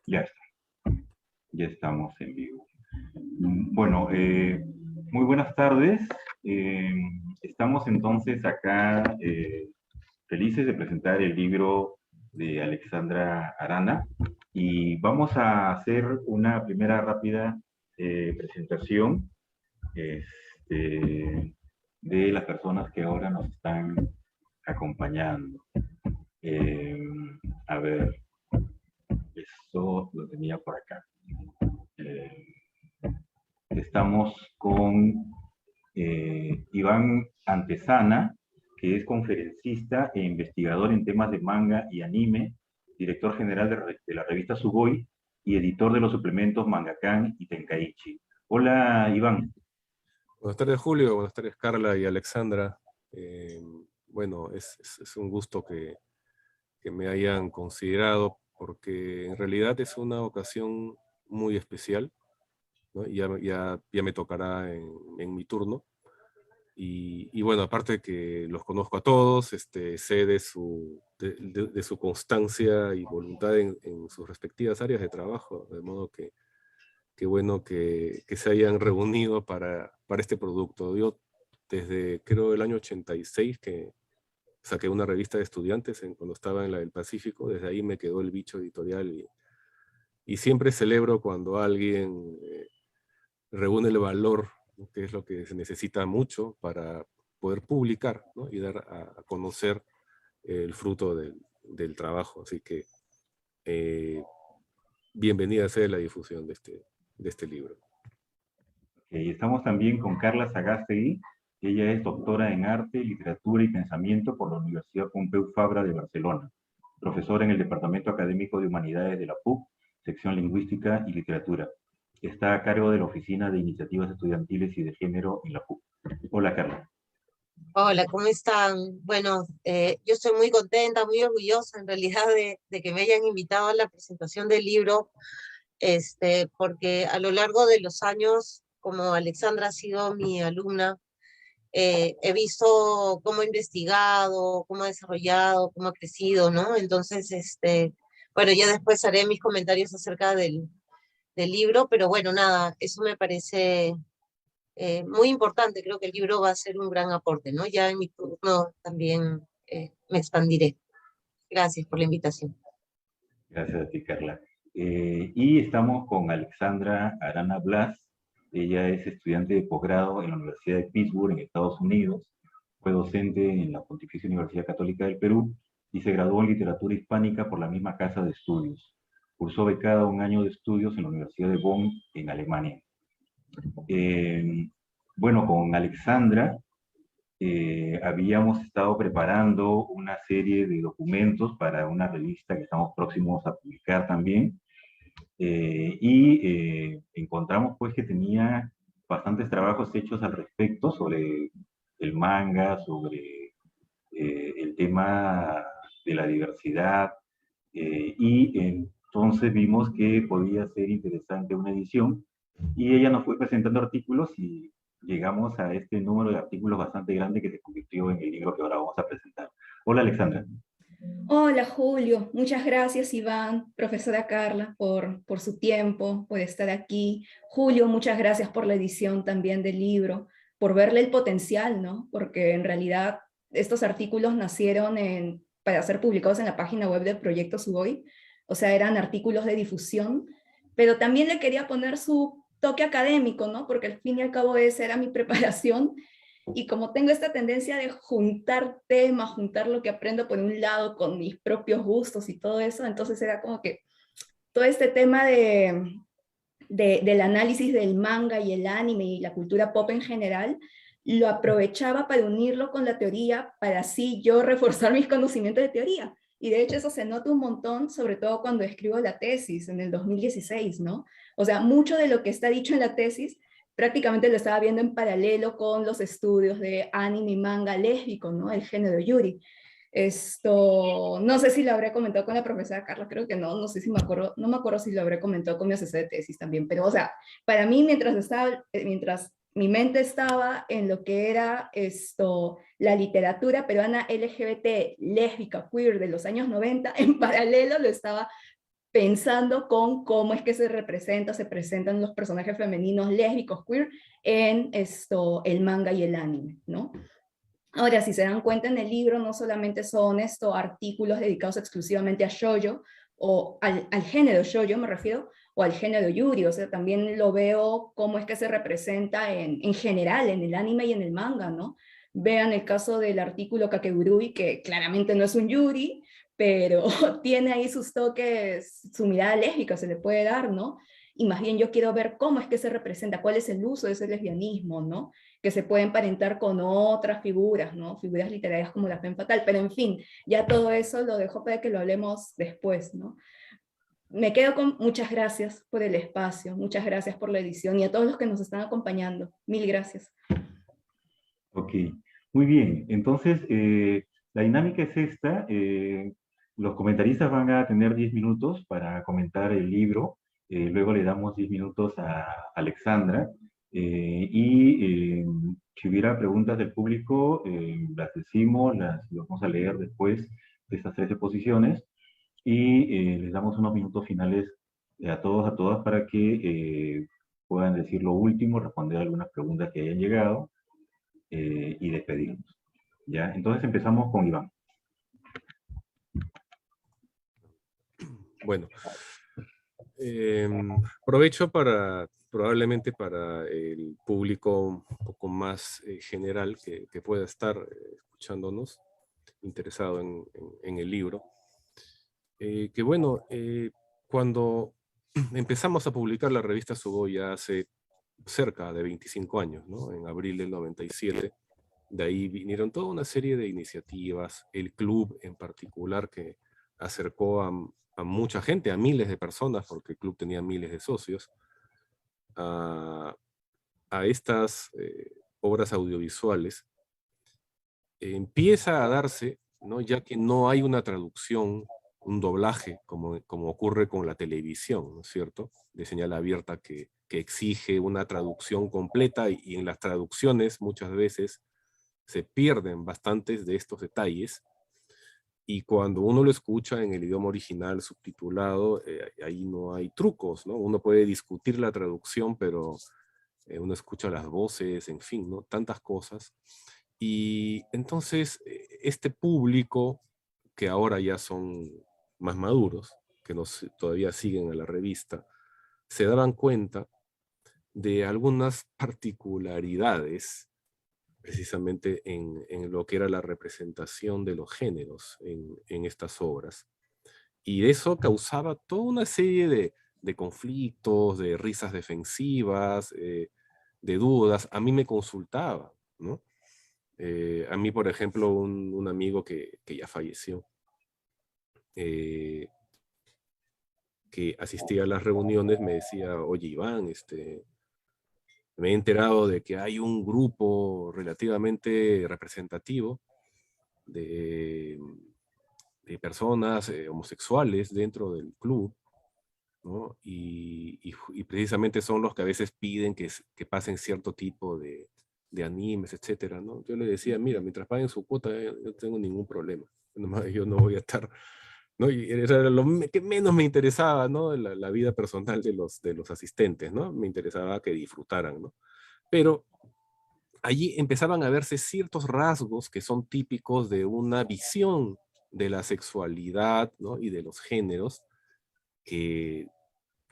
Ya está, ya estamos en vivo. Bueno, muy buenas tardes. Eh, Estamos entonces acá felices de presentar el libro de Alexandra Arana y vamos a hacer una primera rápida presentación este, de las personas que ahora nos están acompañando. Eh, a ver, esto lo tenía por acá. Eh, Estamos con Iván Antesana, que es conferencista e investigador en temas de manga y anime, director general de la revista Sugoi y editor de los suplementos Mangakan y Tenkaichi. Hola, Iván. Buenas tardes, Julio. Buenas tardes, Carla y Alexandra. Eh, bueno, es un gusto que me hayan considerado, porque en realidad es una ocasión muy especial, ¿no? Ya me tocará en mi turno. Y bueno, aparte de que los conozco a todos, sé de su constancia y voluntad en sus respectivas áreas de trabajo, de modo que qué bueno que se hayan reunido para este producto. Yo desde creo el año 86 que saqué una revista de estudiantes cuando estaba en la del Pacífico, desde ahí me quedó el bicho editorial y siempre celebro cuando alguien reúne el valor, ¿no? Que es lo que se necesita mucho para poder publicar, ¿no? Y dar a conocer el fruto del trabajo. Así que bienvenida sea la difusión de este libro. Estamos también con Carla Sagástegui. Ella es doctora en Arte, Literatura y Pensamiento por la Universidad Pompeu Fabra de Barcelona, profesora en el Departamento Académico de Humanidades de la PUC, sección Lingüística y Literatura. Está a cargo de la Oficina de Iniciativas Estudiantiles y de Género en la PUC. Hola, Carla. Hola, ¿cómo están? Bueno, yo estoy muy contenta, muy orgullosa en realidad de que me hayan invitado a la presentación del libro, porque a lo largo de los años, como Alexandra ha sido mi alumna, he visto cómo ha investigado, cómo ha desarrollado, cómo ha crecido, ¿no? Entonces, bueno, ya después haré mis comentarios acerca del libro, pero bueno, nada, eso me parece muy importante. Creo que el libro va a ser un gran aporte, ¿no? Ya en mi turno también me expandiré. Gracias por la invitación. Gracias a ti, Carla. Y estamos con Alexandra Arana Blas. Ella es estudiante de posgrado en la Universidad de Pittsburgh, en Estados Unidos. Fue docente en la Pontificia Universidad Católica del Perú y se graduó en literatura hispánica por la misma casa de estudios. Cursó becada un año de estudios en la Universidad de Bonn, en Alemania. Eh, bueno, con Alexandra habíamos estado preparando una serie de documentos para una revista que estamos próximos a publicar también. Encontramos pues que tenía bastantes trabajos hechos al respecto sobre el manga, sobre el tema de la diversidad, y entonces vimos que podía ser interesante una edición y ella nos fue presentando artículos y llegamos a este número de artículos bastante grande que se convirtió en el libro que ahora vamos a presentar. Hola, Alexandra. Hola Julio, muchas gracias Iván, profesora Carla, por su tiempo, por estar aquí. Julio, muchas gracias por la edición también del libro, por verle el potencial, ¿no? Porque en realidad estos artículos nacieron para ser publicados en la página web del Proyecto Sugoi, o sea, eran artículos de difusión, pero también le quería poner su toque académico, ¿no? Porque al fin y al cabo esa era mi preparación. Y como tengo esta tendencia de juntar temas, juntar lo que aprendo por un lado con mis propios gustos y todo eso, entonces era como que todo este tema del análisis del manga y el anime y la cultura pop en general, lo aprovechaba para unirlo con la teoría, para así yo reforzar mis conocimientos de teoría. Y de hecho eso se nota un montón, sobre todo cuando escribo la tesis en el 2016, ¿no? O sea, mucho de lo que está dicho en la tesis prácticamente lo estaba viendo en paralelo con los estudios de anime y manga lésbico, ¿no? El género yuri. Esto, no sé si lo habré comentado con la profesora Carla, creo que no, no sé si me acuerdo, no me acuerdo si lo habré comentado con mi asesor de tesis también, pero o sea, para mí mientras mi mente estaba en lo que era la literatura peruana LGBT, lésbica, queer de los años 90, en paralelo lo estaba pensando con cómo es que se presentan los personajes femeninos lésbicos, queer, en el manga y el anime, ¿no? Ahora, si se dan cuenta en el libro, no solamente son artículos dedicados exclusivamente a shoujo, o al género shoujo me refiero, o al género yuri, o sea, también lo veo cómo es que se representa en general, en el anime y en el manga, ¿no? Vean el caso del artículo Kakegurui, que claramente no es un yuri, pero tiene ahí sus toques, su mirada lésbica se le puede dar, ¿no? Y más bien yo quiero ver cómo es que se representa, cuál es el uso de ese lesbianismo, ¿no? Que se puede emparentar con otras figuras, ¿no? Figuras literarias como la femme fatale, pero en fin, ya todo eso lo dejo para que lo hablemos después, ¿no? Me quedo con muchas gracias por el espacio, muchas gracias por la edición y a todos los que nos están acompañando. Mil gracias. Ok, muy bien. Entonces, la dinámica es esta. Los comentaristas van a tener 10 minutos para comentar el libro. Luego le damos 10 minutos a Alexandra. Si hubiera preguntas del público, las decimos, las vamos a leer después de estas 13 posiciones. Les damos unos minutos finales a todos, a todas, para que puedan decir lo último, responder algunas preguntas que hayan llegado y despedirnos. ¿Ya? Entonces empezamos con Iván. Bueno, aprovecho probablemente para el público un poco más general que pueda estar escuchándonos, interesado en el libro. Que bueno, cuando empezamos a publicar la revista Sugoya hace cerca de 25 años, ¿no? En abril del 97, de ahí vinieron toda una serie de iniciativas, el club en particular que acercó a mucha gente, a miles de personas, porque el club tenía miles de socios, a estas obras audiovisuales. Empieza a darse, ¿no? Ya que no hay una traducción, un doblaje, como ocurre con la televisión, ¿no es cierto? De señal abierta que exige una traducción completa y en las traducciones muchas veces se pierden bastantes de estos detalles, y cuando uno lo escucha en el idioma original subtitulado, ahí no hay trucos, ¿no? Uno puede discutir la traducción, pero uno escucha las voces, en fin, ¿no? Tantas cosas. Y entonces este público, que ahora ya son más maduros, que todavía siguen a la revista, se daban cuenta de algunas particularidades precisamente en lo que era la representación de los géneros en estas obras. Y eso causaba toda una serie de conflictos, de risas defensivas, de dudas. A mí me consultaba, ¿no? A mí, por ejemplo, un amigo que ya falleció, que asistía a las reuniones, me decía, oye, Iván, me he enterado de que hay un grupo relativamente representativo de personas homosexuales dentro del club, ¿no? Y precisamente son los que a veces piden que pasen cierto tipo de animes, etcétera, ¿no? Yo le decía, mira, mientras paguen su cuota, yo no tengo ningún problema. Yo no voy a estar, ¿no? Y era lo que menos me interesaba, ¿no? La vida personal de los asistentes, ¿no? Me interesaba que disfrutaran, ¿no? Pero allí empezaban a verse ciertos rasgos que son típicos de una visión de la sexualidad, ¿no? Y de los géneros, que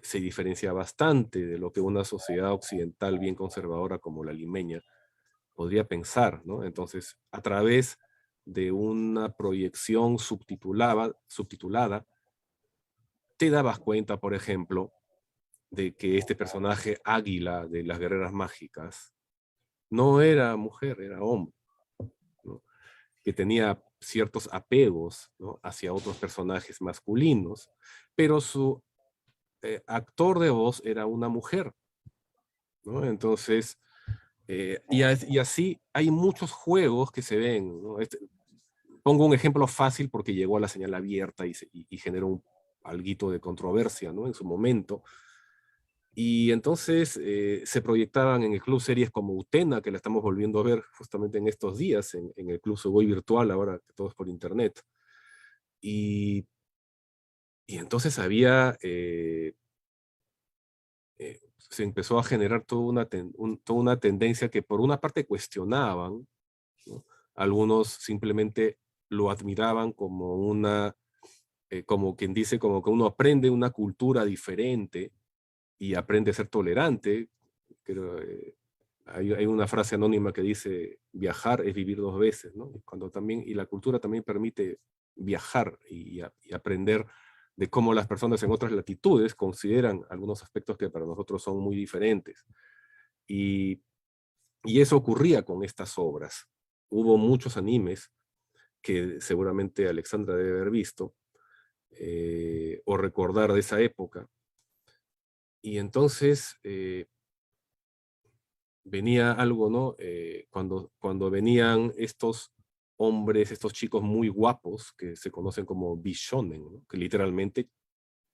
se diferencia bastante de lo que una sociedad occidental bien conservadora como la limeña podría pensar, ¿no? Entonces, a través de una proyección subtitulada, te dabas cuenta, por ejemplo, de que este personaje Águila de las Guerreras Mágicas no era mujer, era hombre, ¿no? Que tenía ciertos apegos, ¿no? Hacia otros personajes masculinos, pero su actor de voz era una mujer, ¿no? Entonces, y así hay muchos juegos que se ven, ¿no? Pongo un ejemplo fácil porque llegó a la señal abierta y generó alguito de controversia, ¿no? En su momento. Y entonces se proyectaban en el club series como Utena, que la estamos volviendo a ver justamente en estos días, en el club Sugoi virtual, ahora que todo es por internet. Y Y entonces había, se empezó a generar toda una tendencia que por una parte cuestionaban, ¿no? Algunos simplemente lo admiraban como como quien dice, como que uno aprende una cultura diferente y aprende a ser tolerante. Pero, hay una frase anónima que dice, viajar es vivir dos veces, ¿no? Y la cultura también permite viajar y aprender de cómo las personas en otras latitudes consideran algunos aspectos que para nosotros son muy diferentes. Y, y eso ocurría con estas obras. Hubo muchos animes que seguramente Alexandra debe haber visto, o recordar de esa época. Y entonces venía algo, ¿no? Cuando venían estos hombres, estos chicos muy guapos, que se conocen como bishonen, ¿no? Que literalmente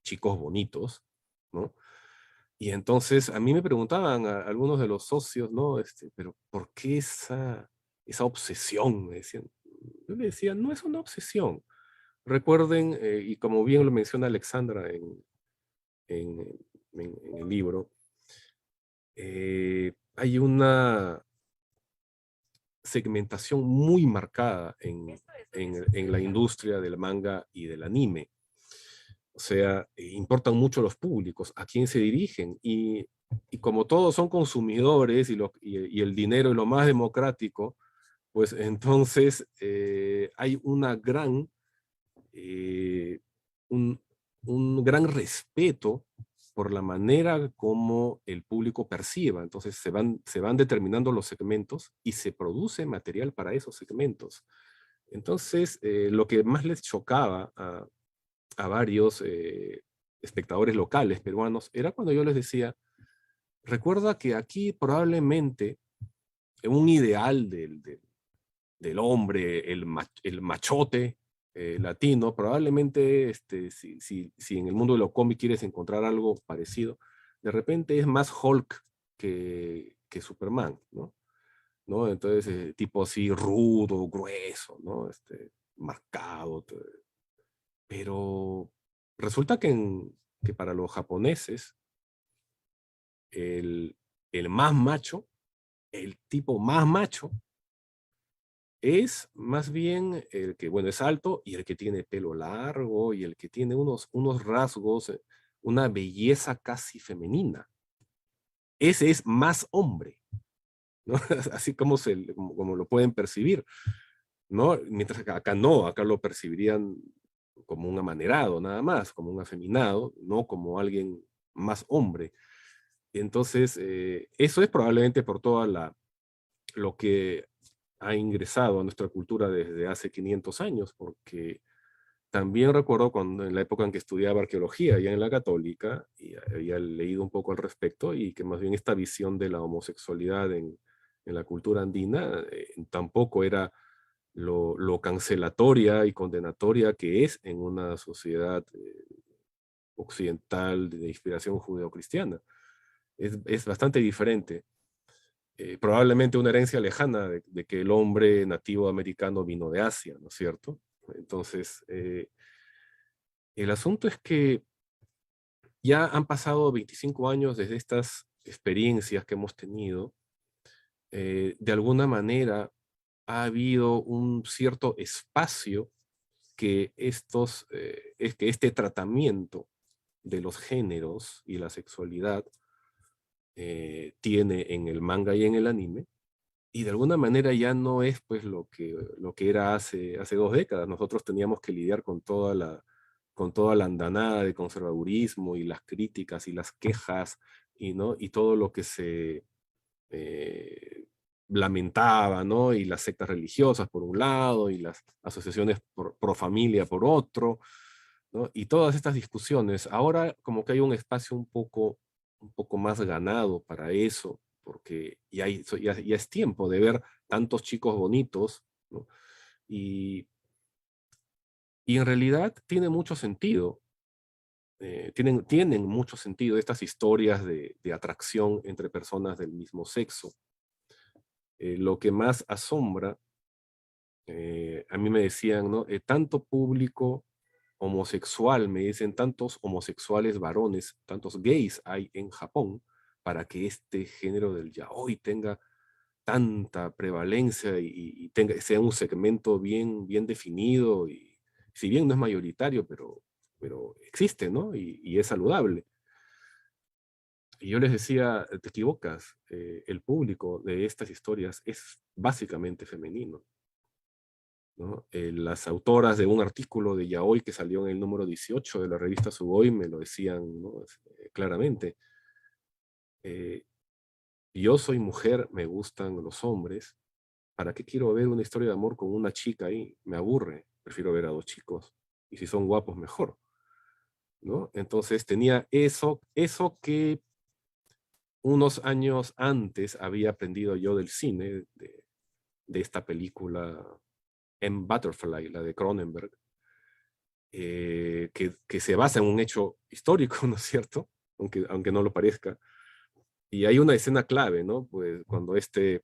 chicos bonitos, ¿no? Y entonces a mí me preguntaban a algunos de los socios, ¿no? Pero ¿por qué esa obsesión? Me decían. Yo le decía, no es una obsesión. Recuerden, y como bien lo menciona Alexandra en, en el libro, hay una segmentación muy marcada en la industria del manga y del anime. O sea, importan mucho los públicos, a quién se dirigen, y como todos son consumidores y el dinero es lo más democrático, pues entonces hay eh, un, un gran respeto por la manera como el público perciba. Entonces se van determinando los segmentos y se produce material para esos segmentos. Entonces, lo que más les chocaba a varios espectadores locales peruanos era cuando yo les decía, recuerda que aquí probablemente un ideal del hombre, el machote latino, probablemente si en el mundo de los cómics quieres encontrar algo parecido, de repente es más Hulk que Superman, ¿no? ¿No? Entonces, tipo así rudo, grueso, ¿no? Marcado. Pero resulta que para los japoneses, el, el más macho, el tipo más macho, es más bien el que, bueno, es alto y el que tiene pelo largo y el que tiene unos rasgos, una belleza casi femenina. Ese es más hombre, ¿no? Así como lo pueden percibir, ¿no? Mientras que acá no, acá lo percibirían como un amanerado nada más, como un afeminado, no como alguien más hombre. Entonces, eso es probablemente por lo que ha ingresado a nuestra cultura desde hace 500 años, porque también recuerdo cuando en la época en que estudiaba arqueología, ya en la Católica, y había leído un poco al respecto, y que más bien esta visión de la homosexualidad en la cultura andina tampoco era lo cancelatoria y condenatoria que es en una sociedad occidental de inspiración judeocristiana. Es bastante diferente. Probablemente una herencia lejana de que el hombre nativo americano vino de Asia, ¿no es cierto? Entonces, el asunto es que ya han pasado 25 años desde estas experiencias que hemos tenido. De alguna manera ha habido un cierto espacio que que este tratamiento de los géneros y la sexualidad tiene en el manga y en el anime, y de alguna manera ya no es pues lo que era hace 2 décadas. Nosotros teníamos que lidiar con toda la andanada de conservadurismo y las críticas y las quejas ¿no? Y todo lo que se lamentaba, ¿no? Y las sectas religiosas por un lado y las asociaciones pro familia por otro, ¿no? Y todas estas discusiones. Ahora como que hay un espacio un poco más ganado para eso, porque ya es tiempo de ver tantos chicos bonitos, ¿no? Y, y en realidad tiene mucho sentido. Tienen mucho sentido estas historias de atracción entre personas del mismo sexo. Lo que más asombra, a mí me decían, ¿no? Tanto público homosexual, me dicen, tantos homosexuales varones, tantos gays hay en Japón, para que este género del yaoi tenga tanta prevalencia y sea un segmento bien definido, y si bien no es mayoritario, pero existe, ¿no? Y es saludable. Y yo les decía, te equivocas, el público de estas historias es básicamente femenino, ¿no? Las autoras de un artículo de yaoi que salió en el número 18 de la revista Sugoi me lo decían, ¿no? Claramente. Yo soy mujer, me gustan los hombres. ¿Para qué quiero ver una historia de amor con una chica ahí? Me aburre. Prefiero ver a dos chicos. Y si son guapos, mejor, ¿no? Entonces tenía eso que unos años antes había aprendido yo del cine, de esta película M. Butterfly, la de Cronenberg, que se basa en un hecho histórico, ¿no es cierto? Aunque no lo parezca. Y hay una escena clave, ¿no? Pues cuando este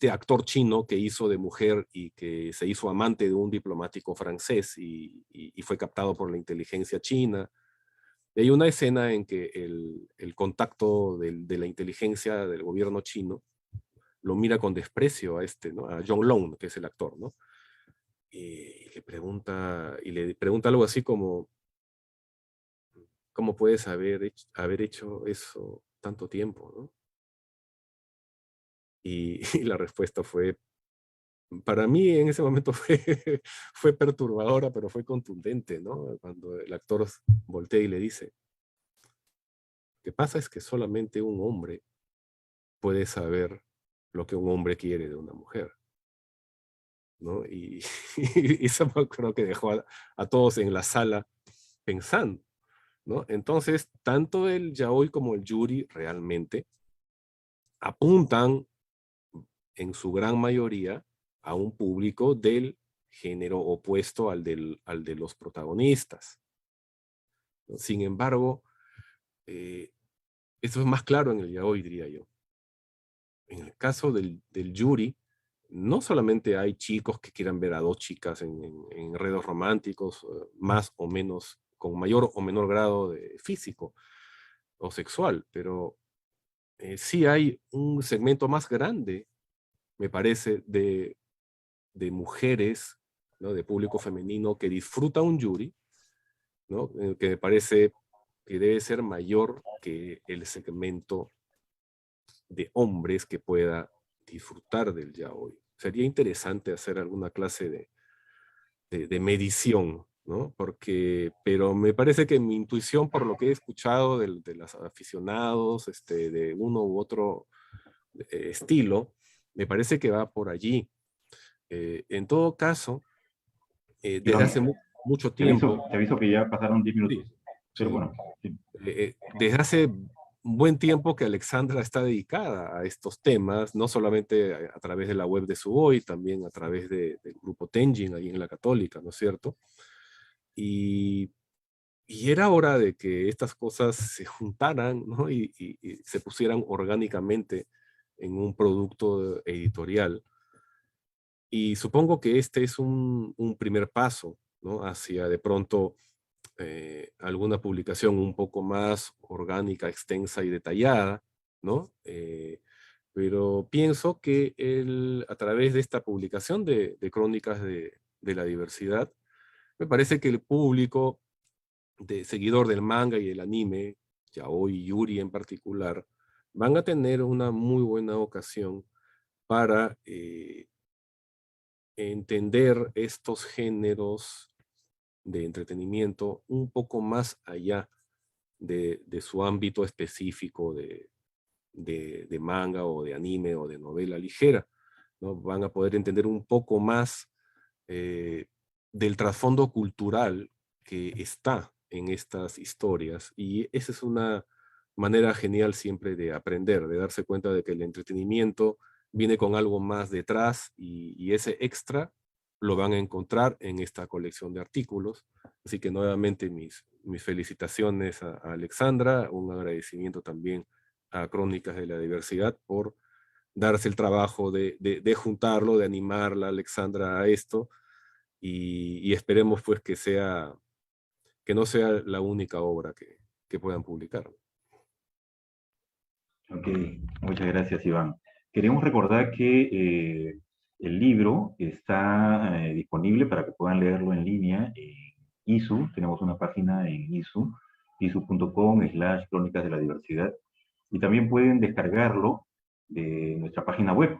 actor chino que hizo de mujer y que se hizo amante de un diplomático francés y fue captado por la inteligencia china. Y hay una escena en que el contacto de la inteligencia del gobierno chino lo mira con desprecio a ¿no? A John Long, que es el actor, ¿no? Y le pregunta algo así como, ¿cómo puedes haber hecho eso tanto tiempo, ¿no? Y la respuesta fue, para mí en ese momento fue perturbadora, pero fue contundente, ¿no? Cuando el actor voltea y le dice, lo que pasa es que solamente un hombre puede saber lo que un hombre quiere de una mujer, ¿no? Y eso creo que dejó a todos en la sala pensando, ¿no? Entonces, tanto el yaoi como el yuri realmente apuntan en su gran mayoría a un público del género opuesto al de los protagonistas. Sin embargo, eso es más claro en el yaoi, diría yo. En el caso del yuri, no solamente hay chicos que quieran ver a dos chicas en enredos románticos, más o menos, con mayor o menor grado de físico o sexual, pero sí hay un segmento más grande, me parece, de mujeres, ¿no? De público femenino que disfruta un yuri, ¿no? Que me parece que debe ser mayor que el segmento de hombres que pueda disfrutar del yaoi. Sería interesante hacer alguna clase de medición, ¿no? Pero me parece que mi intuición, por lo que he escuchado de los aficionados, de uno u otro estilo, me parece que va por allí. En todo caso, desde hace mucho tiempo. Te aviso que ya pasaron 10 minutos. Sí, Pero sí. bueno. Sí. Desde hace un buen tiempo que Alexandra está dedicada a estos temas, no solamente a través de la web de Sugoi, también a través del grupo Tenjin, ahí en la Católica, ¿no es cierto? Y era hora de que estas cosas se juntaran, ¿no? y se pusieran orgánicamente en un producto editorial. Y supongo que este es un primer paso, ¿no? Hacia de pronto alguna publicación un poco más orgánica, extensa y detallada, ¿no? Pero pienso que a través de esta publicación de Crónicas de la Diversidad, me parece que el público seguidor del manga y el anime, yaoi y yuri en particular, van a tener una muy buena ocasión para entender estos géneros de entretenimiento un poco más allá de su ámbito específico de manga o de anime o de novela ligera, ¿no? Van a poder entender un poco más del trasfondo cultural que está en estas historias, y esa es una manera genial siempre de aprender, de darse cuenta de que el entretenimiento viene con algo más detrás, y ese extra lo van a encontrar en esta colección de artículos. Así que nuevamente mis felicitaciones a Alexandra, un agradecimiento también a Crónicas de la Diversidad por darse el trabajo de juntarlo, de animarla, Alexandra, a esto. y esperemos pues que no sea la única obra que puedan publicar. Ok, muchas gracias, Iván. Queremos recordar que el libro está disponible para que puedan leerlo en línea en ISU. Tenemos una página en ISU, isu.com/Crónicas de la Diversidad. Y también pueden descargarlo de nuestra página web,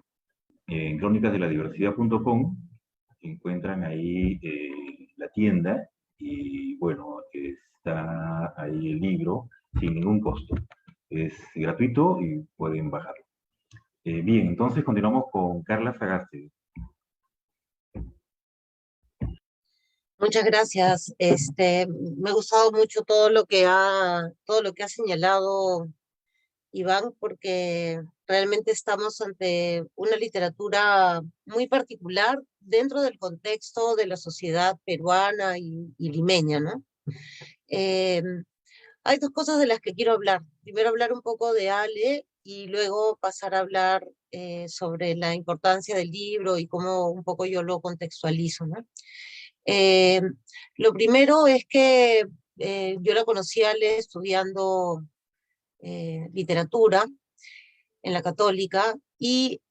en crónicasdeladiversidad.com. Encuentran ahí la tienda y, bueno, está ahí el libro sin ningún costo. Es gratuito y pueden bajarlo. Bien, entonces continuamos con Carla Sagasti. Muchas gracias. Me ha gustado mucho todo lo que ha señalado Iván, porque realmente estamos ante una literatura muy particular dentro del contexto de la sociedad peruana y limeña, ¿no? Eh, Hay dos cosas de las que quiero hablar. Primero hablar un poco de Ale y luego pasar a hablar sobre la importancia del libro y cómo un poco yo lo contextualizo, ¿no? Eh, lo primero es que yo la conocí a Ale estudiando literatura en la Católica y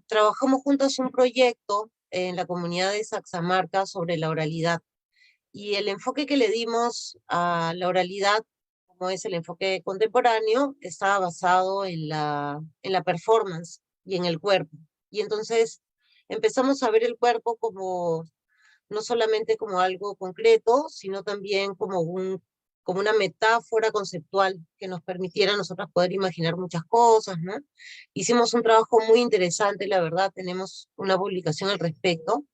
trabajamos juntos un proyecto en la comunidad de Saxamarca sobre la oralidad. Y el enfoque que le dimos a la oralidad, como es el enfoque contemporáneo, estaba basado en la performance y en el cuerpo. Y entonces empezamos a ver el cuerpo como no solamente como algo concreto, sino también como una metáfora conceptual que nos permitiera a nosotras poder imaginar muchas cosas, ¿no? Hicimos un trabajo muy interesante, la verdad, tenemos una publicación al respecto.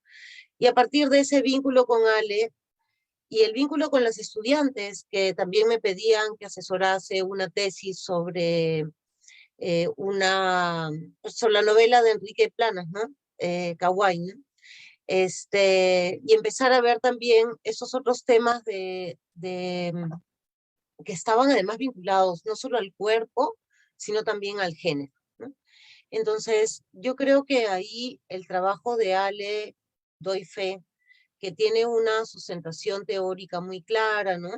Y a partir de ese vínculo con Ale, y el vínculo con los estudiantes que también me pedían que asesorase una tesis sobre sobre la novela de Enrique Planas, ¿no? Kawai, ¿no? Y empezar a ver también esos otros temas que estaban además vinculados no solo al cuerpo, sino también al género, ¿no? Entonces, yo creo que ahí el trabajo de Ale, doy fe, que tiene una sustentación teórica muy clara, ¿no?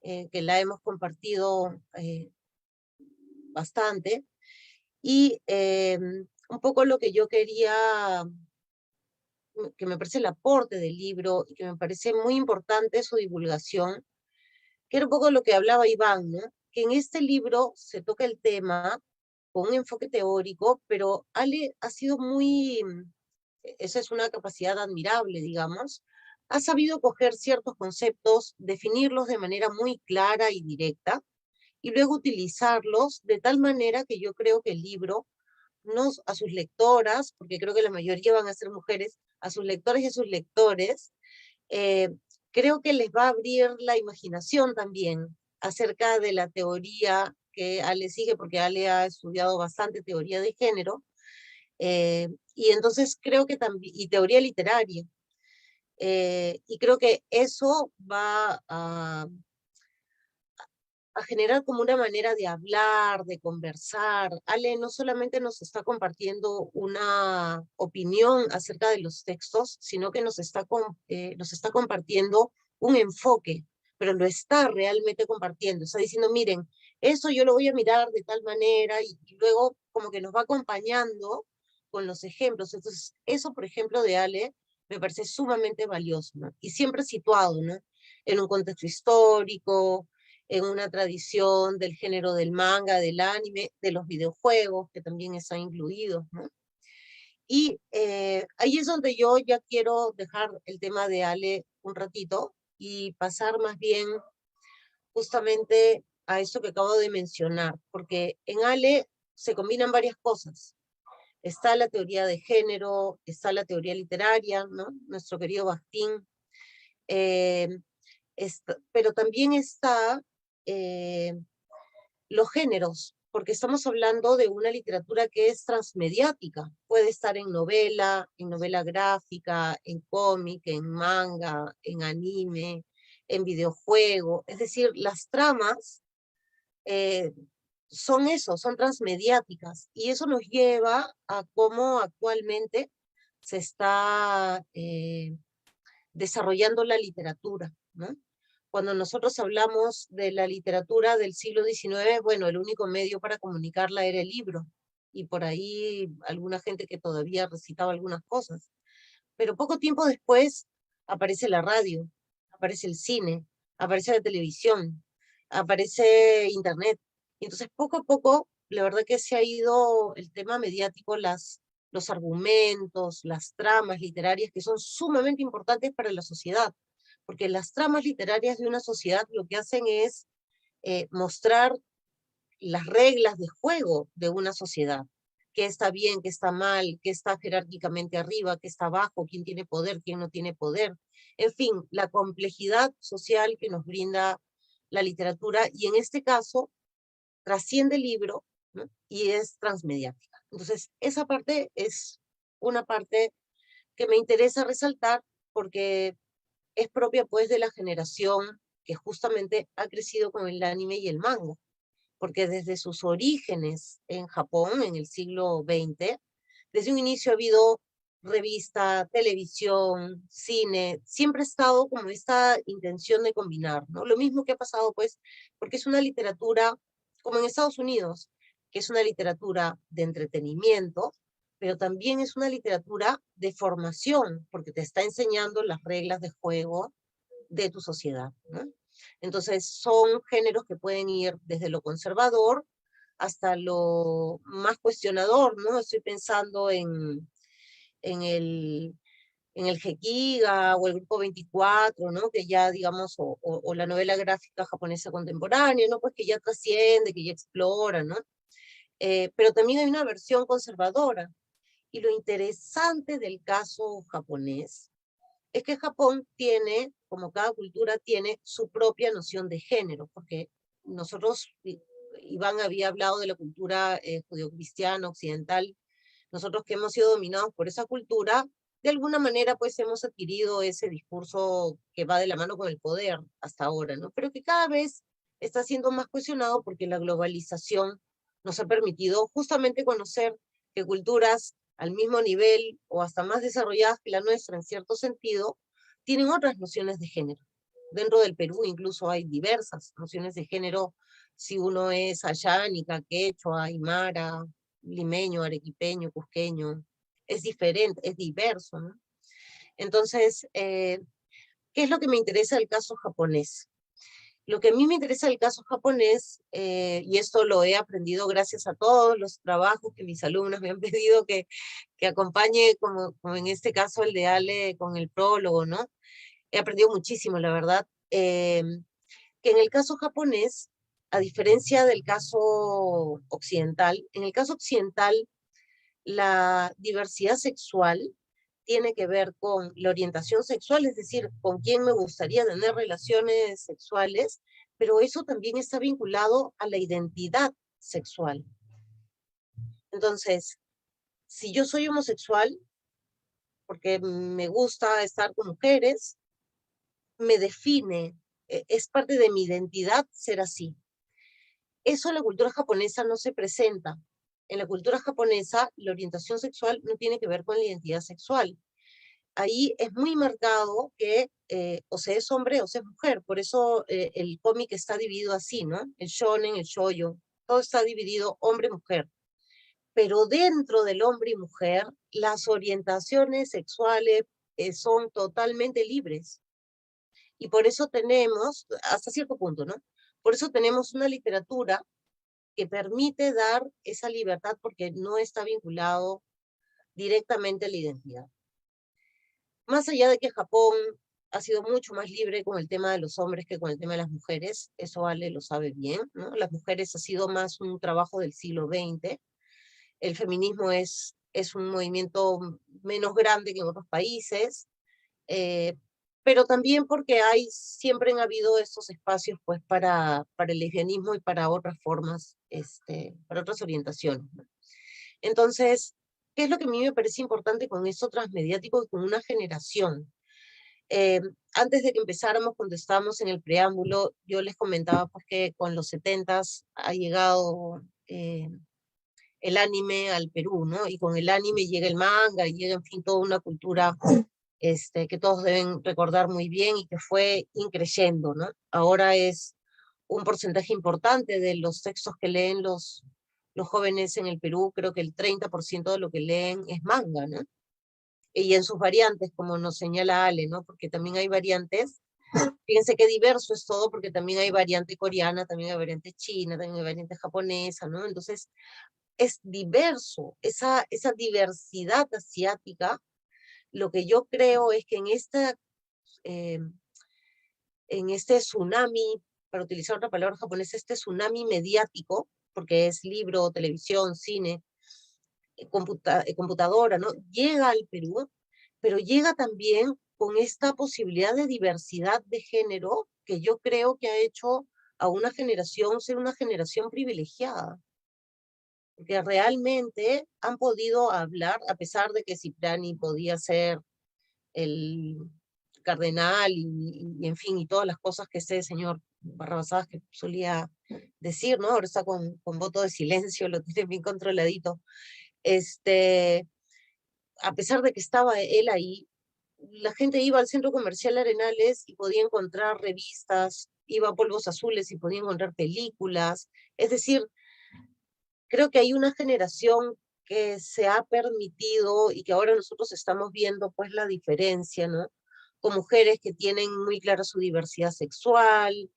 Que la hemos compartido bastante. Y un poco lo que yo quería, que me parece el aporte del libro y que me parece muy importante su divulgación, que era un poco lo que hablaba Iván, ¿no? Que en este libro se toca el tema con un enfoque teórico, pero Ale ha sido muy, esa es una capacidad admirable, digamos, ha sabido coger ciertos conceptos, definirlos de manera muy clara y directa, y luego utilizarlos de tal manera que yo creo que el libro, a sus lectoras, porque creo que la mayoría van a ser mujeres, a sus lectores y a sus lectores, eh, creo que les va a abrir la imaginación también acerca de la teoría que Ale sigue, porque Ale ha estudiado bastante teoría de género, y entonces creo que también, y teoría literaria, y creo que eso va a generar como una manera de hablar, de conversar. Ale no solamente nos está compartiendo una opinión acerca de los textos, sino que nos está compartiendo un enfoque, pero lo está realmente compartiendo. Está diciendo, miren, eso yo lo voy a mirar de tal manera y luego como que nos va acompañando con los ejemplos. Entonces, eso, por ejemplo, de Ale, me parece sumamente valioso, ¿no? Y siempre situado, ¿no? En un contexto histórico, en una tradición del género del manga, del anime, de los videojuegos, que también están incluidos, ¿no? Y ahí es donde yo ya quiero dejar el tema de Ale un ratito y pasar más bien justamente a esto que acabo de mencionar, porque en Ale se combinan varias cosas. Está la teoría de género, está la teoría literaria, ¿no? Nuestro querido Bakhtin, pero también está los géneros, porque estamos hablando de una literatura que es transmediática. Puede estar en novela gráfica, en cómic, en manga, en anime, en videojuego. Es decir, las tramas son eso, son transmediáticas. Y eso nos lleva a cómo actualmente se está desarrollando la literatura, ¿no? Cuando nosotros hablamos de la literatura del siglo XIX, bueno, el único medio para comunicarla era el libro, y por ahí alguna gente que todavía recitaba algunas cosas. Pero poco tiempo después aparece la radio, aparece el cine, aparece la televisión, aparece internet. Y entonces poco a poco, la verdad que se ha ido el tema mediático, los argumentos, las tramas literarias que son sumamente importantes para la sociedad, porque las tramas literarias de una sociedad lo que hacen es mostrar las reglas de juego de una sociedad, qué está bien, qué está mal, qué está jerárquicamente arriba, qué está abajo, quién tiene poder, quién no tiene poder. En fin, la complejidad social que nos brinda la literatura, y en este caso trasciende el libro, ¿no? Y es transmediática. Entonces, esa parte es una parte que me interesa resaltar porque es propia pues de la generación que justamente ha crecido con el anime y el manga, porque desde sus orígenes en Japón, en el siglo XX, desde un inicio ha habido revista, televisión, cine, siempre ha estado como esta intención de combinar, ¿no? Lo mismo que ha pasado, pues, porque es una literatura, como en Estados Unidos, que es una literatura de entretenimiento, pero también es una literatura de formación, porque te está enseñando las reglas de juego de tu sociedad, ¿no? Entonces son géneros que pueden ir desde lo conservador hasta lo más cuestionador, ¿no? Estoy pensando en el, en el Gekiga o el Grupo 24, ¿no? Que ya, digamos, o la novela gráfica japonesa contemporánea, ¿no? Pues que ya trasciende, que ya explora, ¿no? Pero también hay una versión conservadora. Y lo interesante del caso japonés es que Japón tiene, como cada cultura, tiene su propia noción de género, porque nosotros, Iván había hablado de la cultura judio-cristiana occidental, nosotros que hemos sido dominados por esa cultura, de alguna manera pues hemos adquirido ese discurso que va de la mano con el poder hasta ahora, ¿no? Pero que cada vez está siendo más cuestionado porque la globalización nos ha permitido justamente conocer que culturas al mismo nivel o hasta más desarrolladas que la nuestra en cierto sentido, tienen otras nociones de género. Dentro del Perú incluso hay diversas nociones de género, si uno es ayánica, quechua, aymara, limeño, arequipeño, cusqueño, es diferente, es diverso, ¿no? Entonces, ¿qué es lo que me interesa del caso japonés? Lo que a mí me interesa del caso japonés, y esto lo he aprendido gracias a todos los trabajos que mis alumnos me han pedido que acompañe, como en este caso el de Ale con el prólogo, ¿no? He aprendido muchísimo, la verdad, que en el caso japonés, a diferencia del caso occidental, en el caso occidental, la diversidad sexual tiene que ver con la orientación sexual, es decir, con quién me gustaría tener relaciones sexuales, pero eso también está vinculado a la identidad sexual. Entonces, si yo soy homosexual, porque me gusta estar con mujeres, me define, es parte de mi identidad ser así. Eso en la cultura japonesa no se presenta. En la cultura japonesa, la orientación sexual no tiene que ver con la identidad sexual. Ahí es muy marcado que o se es hombre o se es mujer. Por eso el cómic está dividido así, ¿no? El shonen, el shoujo, todo está dividido hombre-mujer. Pero dentro del hombre y mujer, las orientaciones sexuales son totalmente libres. Y por eso tenemos, hasta cierto punto, ¿no? Por eso tenemos una literatura que permite dar esa libertad porque no está vinculado directamente a la identidad. Más allá de que Japón ha sido mucho más libre con el tema de los hombres que con el tema de las mujeres, eso Ale lo sabe bien, ¿no? Las mujeres ha sido más un trabajo del siglo XX, el feminismo es un movimiento menos grande que en otros países, pero también porque siempre han habido estos espacios pues para el lesbianismo y para otras formas, para otras orientaciones, ¿no? Entonces, ¿qué es lo que a mí me parece importante con esto transmediático y con una generación? Antes de que empezáramos, cuando estábamos en el preámbulo, yo les comentaba pues que con los 70s ha llegado el anime al Perú, ¿no? Y con el anime llega el manga, y llega, en fin, toda una cultura que todos deben recordar muy bien y que fue increyendo, ¿no? Ahora es un porcentaje importante de los textos que leen los jóvenes en el Perú, creo que el 30% de lo que leen es manga, ¿no? Y en sus variantes, como nos señala Ale, ¿no? Porque también hay variantes. Fíjense qué diverso es todo, porque también hay variante coreana, también hay variante china, también hay variante japonesa, ¿no? Entonces, es diverso, esa diversidad asiática. Lo que yo creo es que eh, en este tsunami, para utilizar otra palabra japonesa, este tsunami mediático, porque es libro, televisión, cine, computadora, ¿no? Llega al Perú, pero llega también con esta posibilidad de diversidad de género que yo creo que ha hecho a una generación ser una generación privilegiada. Porque realmente han podido hablar, a pesar de que Cipriani podía ser el cardenal y en fin, y todas las cosas que ese señor Barrabasadas que solía decir, ¿no? Ahora está con voto de silencio, lo tiene bien controladito. A pesar de que estaba él ahí, la gente iba al centro comercial Arenales y podía encontrar revistas, iba a Polvos Azules y podía encontrar películas. Es decir, creo que hay una generación que se ha permitido y que ahora nosotros estamos viendo pues la diferencia, ¿no? Con mujeres que tienen muy clara su diversidad sexual,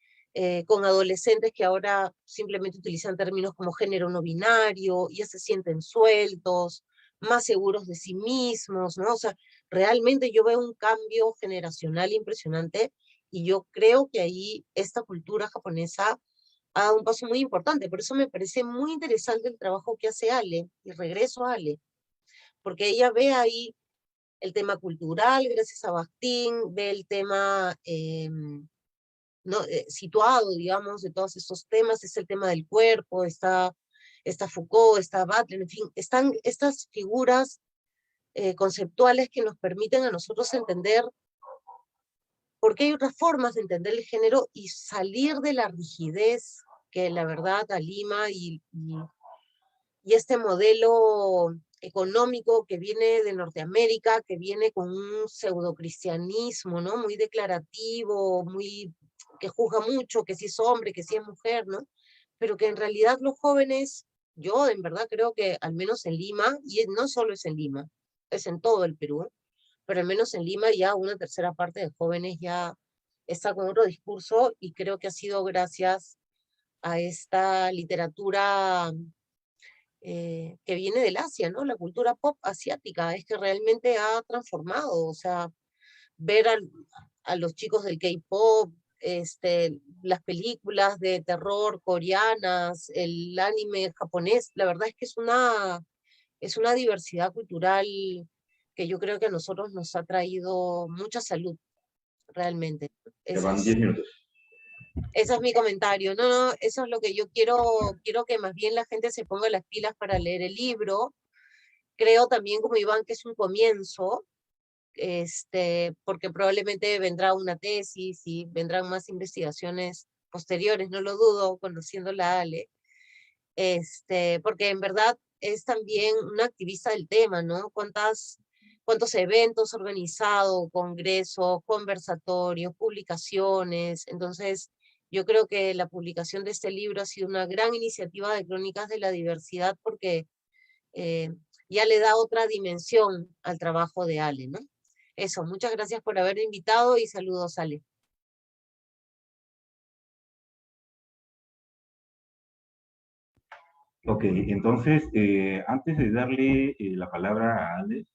con adolescentes que ahora simplemente utilizan términos como género no binario, ya se sienten sueltos, más seguros de sí mismos, ¿no? O sea, realmente yo veo un cambio generacional impresionante y yo creo que ahí esta cultura japonesa ha dado un paso muy importante. Por eso me parece muy interesante el trabajo que hace Ale, y regreso a Ale, porque ella ve ahí el tema cultural, gracias a Bakhtin, ve el tema ¿no? Situado, digamos, de todos estos temas, es el tema del cuerpo, está Foucault, está Butler, en fin, están estas figuras conceptuales que nos permiten a nosotros entender por qué hay otras formas de entender el género y salir de la rigidez que la verdad Lima y este modelo económico que viene de Norteamérica, que viene con un pseudocristianismo, ¿no? Muy declarativo, muy que juzga mucho, que si es hombre, que si es mujer, ¿no? Pero que en realidad los jóvenes, yo en verdad creo que al menos en Lima, y no solo es en Lima, es en todo el Perú, pero al menos en Lima ya una tercera parte de jóvenes ya está con otro discurso y creo que ha sido gracias a esta literatura que viene del Asia, ¿no? La cultura pop asiática es que realmente ha transformado, o sea, ver a los chicos del K-pop, las películas de terror coreanas, el anime japonés, la verdad es que es una diversidad cultural que yo creo que a nosotros nos ha traído mucha salud, realmente. Ya van 10 minutos. Ese es mi comentario. No, no, eso es lo que yo quiero que más bien la gente se ponga las pilas para leer el libro. Creo también, como Iván, que es un comienzo, porque probablemente vendrá una tesis y vendrán más investigaciones posteriores, no lo dudo, conociendo la Ale, porque en verdad es también una activista del tema, ¿no? ¿Cuántos eventos organizados, congresos, conversatorios, publicaciones? Entonces, yo creo que la publicación de este libro ha sido una gran iniciativa de Crónicas de la Diversidad porque eh, ya le da otra dimensión al trabajo de Ale, ¿no? Eso, muchas gracias por haber invitado y saludos, Ale. Ok, entonces, antes de darle la palabra a Ale,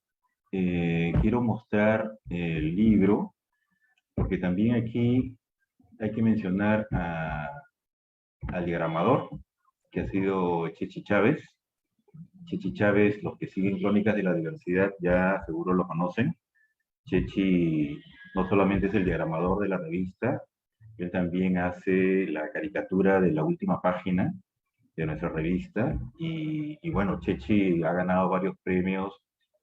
quiero mostrar el libro, porque también aquí hay que mencionar al diagramador, que ha sido Chechi Chávez. Chechi Chávez, los que siguen Crónicas de la Diversidad ya seguro lo conocen. Chechi no solamente es el diagramador de la revista, él también hace la caricatura de la última página de nuestra revista, y bueno, Chechi ha ganado varios premios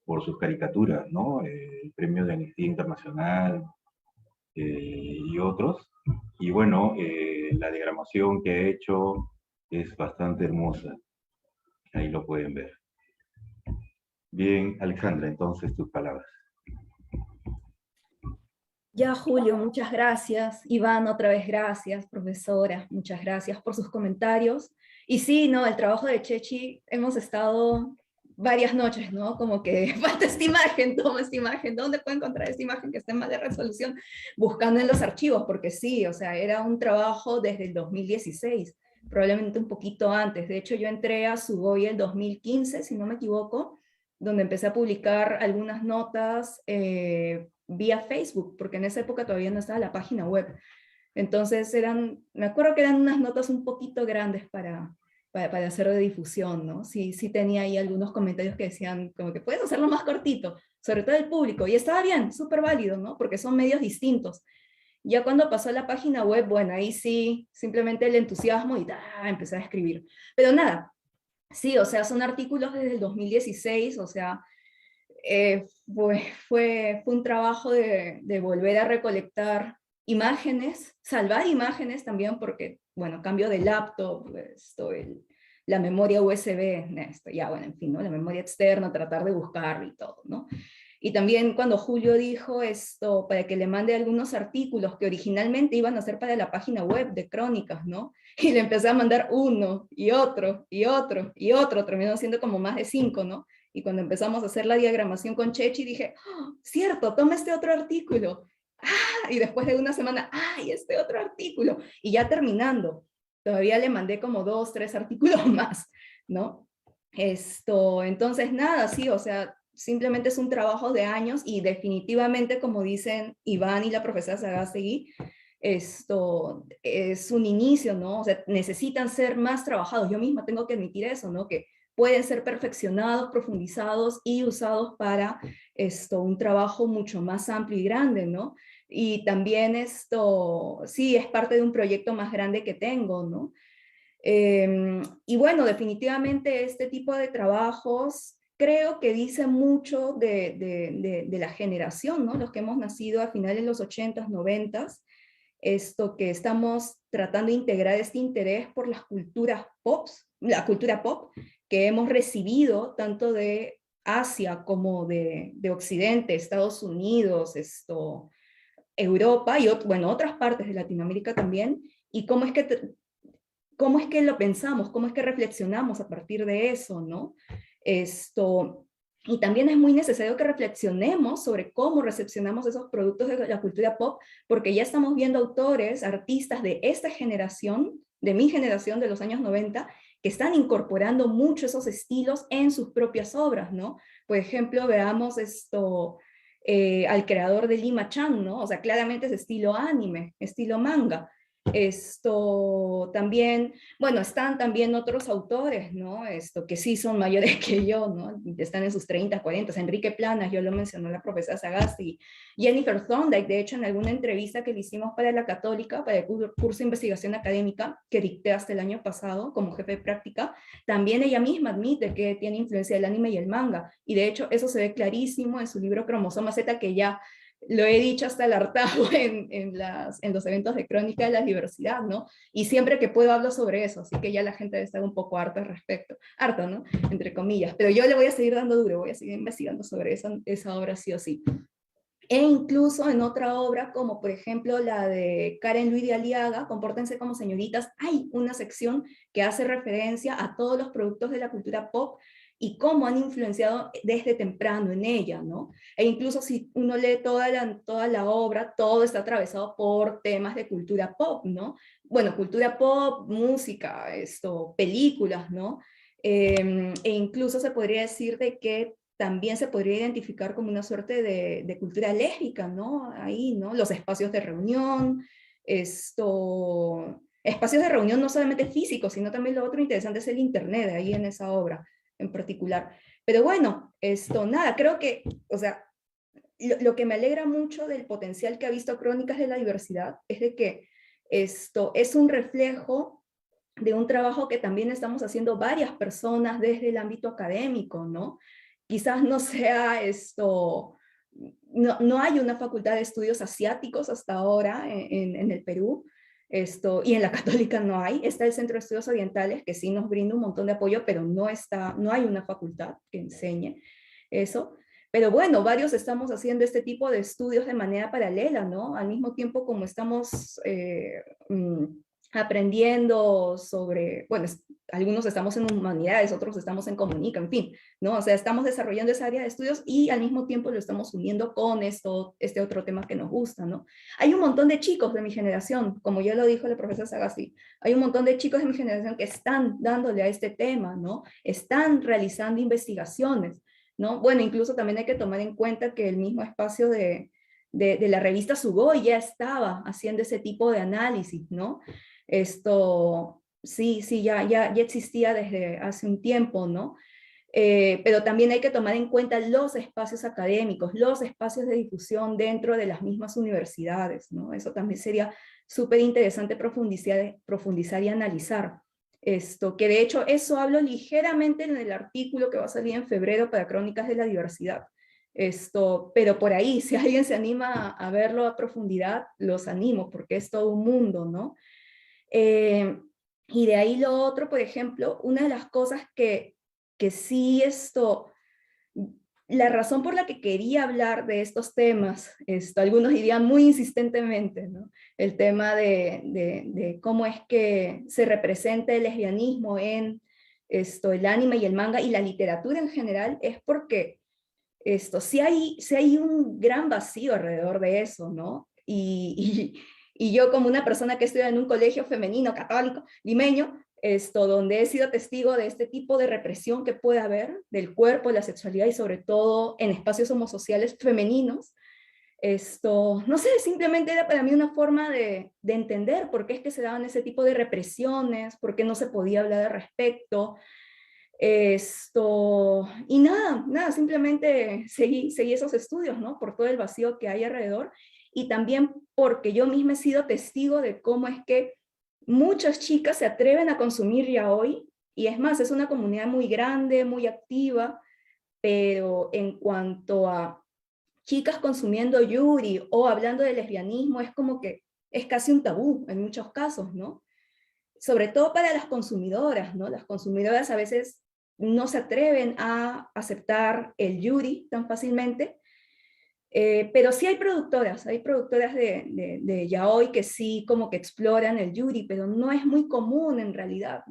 por sus caricaturas, ¿no? El premio de Amnistía Internacional y otros. Y bueno, la diagramación que ha hecho es bastante hermosa. Ahí lo pueden ver. Bien, Alexandra, entonces tus palabras. Ya, Julio, muchas gracias. Iván, otra vez gracias. Profesora, muchas gracias por sus comentarios. Y sí, no, el trabajo de Chechi, hemos estado varias noches, ¿no? Como que falta esta imagen, toma esta imagen, ¿dónde puedo encontrar esta imagen que esté en mala resolución? Buscando en los archivos, porque sí, o sea, era un trabajo desde el 2016, probablemente un poquito antes. De hecho, yo entré a Sugoy el 2015, si no me equivoco, donde empecé a publicar algunas notas vía Facebook, porque en esa época todavía no estaba la página web. Entonces me acuerdo que eran unas notas un poquito grandes para hacer de difusión, ¿no? Sí, sí tenía ahí algunos comentarios que decían como que puedes hacerlo más cortito, sobre todo el público, y estaba bien, súper válido, ¿no? Porque son medios distintos. Ya cuando pasó a la página web, bueno, ahí sí, simplemente el entusiasmo y empecé a escribir. Pero nada, sí, o sea, son artículos desde el 2016, o sea, fue un trabajo de volver a recolectar imágenes, salvar imágenes también, porque, bueno, cambio de laptop, la memoria USB, ya, bueno, en fin, ¿no? La memoria externa, tratar de buscarlo y todo, ¿no? Y también cuando Julio dijo esto, para que le mande algunos artículos que originalmente iban a ser para la página web de Crónicas, ¿no? Y le empecé a mandar uno, y otro, y otro, y otro, terminó siendo como más de 5, ¿no? Y cuando empezamos a hacer la diagramación con Chechi, dije, ¡oh, cierto, toma este otro artículo! ¡Ah! Y después de una semana, ¡ay, este otro artículo! Y ya terminando, todavía le mandé como 2, 3 artículos más, ¿no? Entonces nada, sí, o sea, simplemente es un trabajo de años y definitivamente, como dicen Iván y la profesora Sagástegui, esto es un inicio, ¿no? O sea, necesitan ser más trabajados. Yo misma tengo que admitir eso, ¿no? Que pueden ser perfeccionados, profundizados y usados para un trabajo mucho más amplio y grande, ¿no? Y también sí, es parte de un proyecto más grande que tengo, ¿no? Y bueno, definitivamente este tipo de trabajos creo que dice mucho de la generación, ¿no? Los que hemos nacido a finales de los 80s, 90s, esto que estamos tratando de integrar este interés por las culturas pop, la cultura pop que hemos recibido tanto de Asia como de Occidente, Estados Unidos, Europa y bueno, otras partes de Latinoamérica también, y cómo es que lo pensamos, cómo es que reflexionamos a partir de eso, ¿no? Y también es muy necesario que reflexionemos sobre cómo recepcionamos esos productos de la cultura pop, porque ya estamos viendo autores, artistas de esta generación, de mi generación de los años 90, que están incorporando mucho esos estilos en sus propias obras, ¿no? Por ejemplo, veamos al creador de Lima Chan, ¿no? O sea, claramente es estilo anime, estilo manga. También, bueno, están también otros autores, ¿no? Que sí son mayores que yo, ¿no? Están en sus 30, 40, Enrique Planas, yo lo mencionó la profesora Sagasti, Jennifer Thorndike, de hecho, en alguna entrevista que le hicimos para la Católica, para el curso de investigación académica, que dicté hasta el año pasado como jefe de práctica, también ella misma admite que tiene influencia del anime y el manga, y de hecho eso se ve clarísimo en su libro Cromosoma Z, que ya lo he dicho hasta el hartazgo en los eventos de Crónica de la Diversidad, ¿no? Y siempre que puedo hablo sobre eso, así que ya la gente debe estar un poco harta al respecto, harta, ¿no? Entre comillas, pero yo le voy a seguir dando duro, voy a seguir investigando sobre esa obra sí o sí. E incluso en otra obra, como por ejemplo la de Karen Luis de Aliaga, Compórtense como señoritas, hay una sección que hace referencia a todos los productos de la cultura pop y cómo han influenciado desde temprano en ella, ¿no? E incluso si uno lee toda la obra, todo está atravesado por temas de cultura pop, ¿no? Bueno, cultura pop, música, películas, ¿no? E incluso se podría decir de que también se podría identificar como una suerte de cultura lésbica, ¿no? Ahí, ¿no? Los espacios de reunión, espacios de reunión no solamente físicos, sino también lo otro interesante es el internet, ahí en esa obra en particular. Pero bueno, nada, creo que, o sea, lo que me alegra mucho del potencial que ha visto Crónicas de la Diversidad es de que esto es un reflejo de un trabajo que también estamos haciendo varias personas desde el ámbito académico, ¿no? Quizás no sea no hay una facultad de estudios asiáticos hasta ahora en el Perú, y en la Católica no hay. Está el Centro de Estudios Orientales, que sí nos brinda un montón de apoyo, pero no hay una facultad que enseñe eso. Pero bueno, varios estamos haciendo este tipo de estudios de manera paralela, ¿no? Al mismo tiempo como estamos aprendiendo sobre, bueno, algunos estamos en humanidades, otros estamos en comunica, en fin, ¿no? O sea, estamos desarrollando esa área de estudios y al mismo tiempo lo estamos uniendo con este otro tema que nos gusta, ¿no? Hay un montón de chicos de mi generación, como ya lo dijo la profesora Sagasti, hay un montón de chicos de mi generación que están dándole a este tema, ¿no? Están realizando investigaciones, ¿no? Bueno, incluso también hay que tomar en cuenta que el mismo espacio de la revista Sugoi ya estaba haciendo ese tipo de análisis, ¿no? Esto, sí, sí, ya existía desde hace un tiempo, ¿no? Pero también hay que tomar en cuenta los espacios académicos, los espacios de difusión dentro de las mismas universidades, ¿no? Eso también sería súper interesante profundizar y analizar. Esto, que de hecho eso hablo ligeramente en el artículo que va a salir en febrero para Crónicas de la Diversidad. Esto, pero por ahí, si alguien se anima a verlo a profundidad, los animo, porque es todo un mundo, ¿no? Y de ahí lo otro, por ejemplo, una de las cosas que sí la razón por la que quería hablar de estos temas, algunos dirían muy insistentemente, ¿no? El tema de cómo es que se representa el lesbianismo en el anime y el manga y la literatura en general, es porque sí hay un gran vacío alrededor de eso, ¿no? Y yo como una persona que estudia en un colegio femenino católico limeño, donde he sido testigo de este tipo de represión que puede haber del cuerpo, la sexualidad y sobre todo en espacios homosociales femeninos, no sé, simplemente era para mí una forma de entender por qué es que se daban ese tipo de represiones, por qué no se podía hablar al respecto, y nada, simplemente seguí esos estudios, ¿no? Por todo el vacío que hay alrededor y también porque yo misma he sido testigo de cómo es que muchas chicas se atreven a consumir ya hoy, y es más, es una comunidad muy grande, muy activa, pero en cuanto a chicas consumiendo yuri o hablando de lesbianismo, es como que es casi un tabú en muchos casos, ¿no? Sobre todo para las consumidoras, ¿no? Las consumidoras a veces no se atreven a aceptar el yuri tan fácilmente, pero sí hay productoras de yaoi que sí como que exploran el yuri, pero no es muy común en realidad.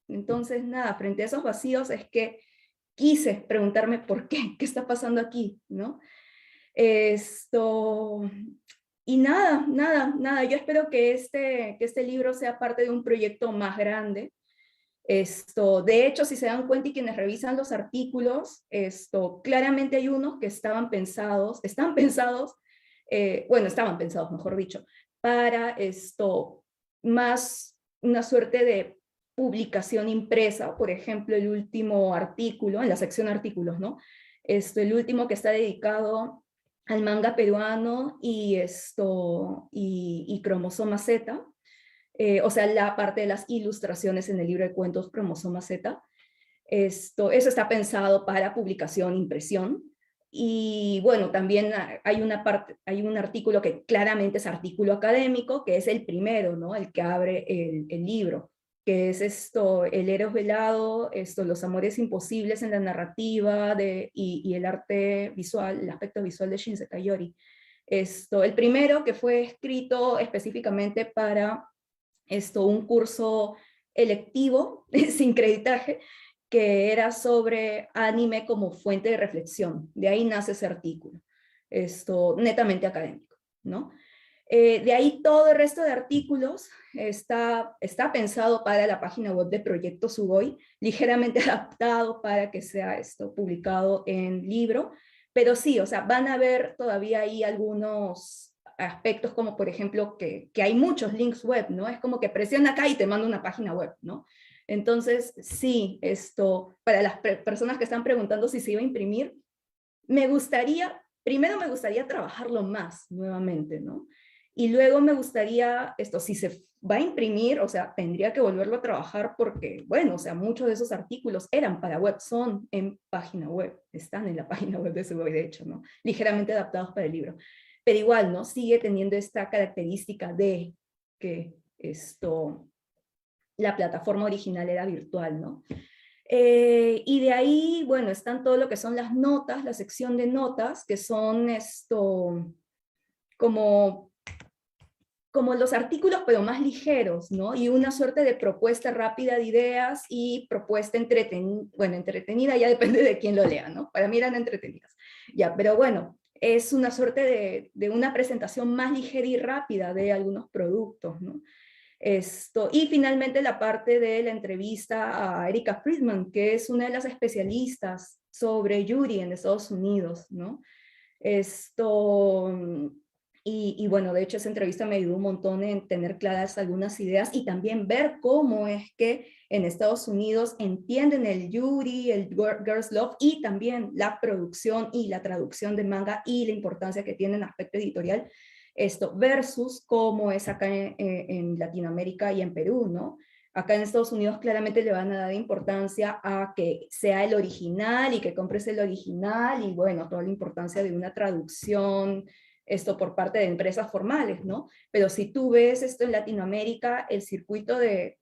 Entonces, nada, frente a esos vacíos es que quise preguntarme por qué está pasando aquí, ¿no? Esto, y nada, yo espero que este libro sea parte de un proyecto más grande. De hecho, si se dan cuenta y quienes revisan los artículos, claramente hay unos que estaban pensados, estaban pensados, mejor dicho, para más una suerte de publicación impresa, por ejemplo, el último artículo, en la sección artículos, ¿no? El último que está dedicado al manga peruano y Cromosoma Z, o sea, la parte de las ilustraciones en el libro de cuentos Cromosoma Z. Eso está pensado para publicación, impresión. Y bueno, también hay un artículo que claramente es artículo académico, que es el primero, ¿no? El que abre el libro, que es el Eros velado, los amores imposibles en la narrativa y el arte visual, el aspecto visual de Shinsekai Yori. El primero que fue escrito específicamente para un curso electivo sin creditaje que era sobre anime como fuente de reflexión. De ahí nace ese artículo, netamente académico, ¿no? De ahí todo el resto de artículos está pensado para la página web de Proyecto Sugoi, ligeramente adaptado para que sea publicado en libro, pero sí, o sea, van a ver todavía ahí algunos aspectos como por ejemplo que hay muchos links web, ¿no? Es como que presiona acá y te manda una página web, ¿no? Entonces, sí, para las personas que están preguntando si se iba a imprimir, primero me gustaría trabajarlo más nuevamente, ¿no? Y luego me gustaría, si se va a imprimir, o sea, tendría que volverlo a trabajar porque, bueno, o sea, muchos de esos artículos eran para web, son en página web, están en la página web de Sugoi, de hecho, ¿no? Ligeramente adaptados para el libro. Pero igual, ¿no? Sigue teniendo esta característica de que la plataforma original era virtual, ¿no? Y de ahí, bueno, están todo lo que son las notas, la sección de notas, que son como los artículos, pero más ligeros, ¿no? Y una suerte de propuesta rápida de ideas y propuesta entretenida, ya depende de quién lo lea, ¿no? Para mí eran entretenidas. Ya, pero bueno, es una suerte de una presentación más ligera y rápida de algunos productos, ¿no? Y finalmente la parte de la entrevista a Erika Friedman, que es una de las especialistas sobre Yuri en Estados Unidos, ¿no? Y bueno, de hecho esa entrevista me ayudó un montón en tener claras algunas ideas y también ver cómo es que en Estados Unidos entienden el Yuri, el Girls Love y también la producción y la traducción de manga y la importancia que tiene en aspecto editorial, versus cómo es acá en Latinoamérica y en Perú, ¿no? Acá en Estados Unidos claramente le van a dar importancia a que sea el original y que compres el original y bueno, toda la importancia de una traducción, por parte de empresas formales, ¿no? Pero si tú ves esto en Latinoamérica, el circuito de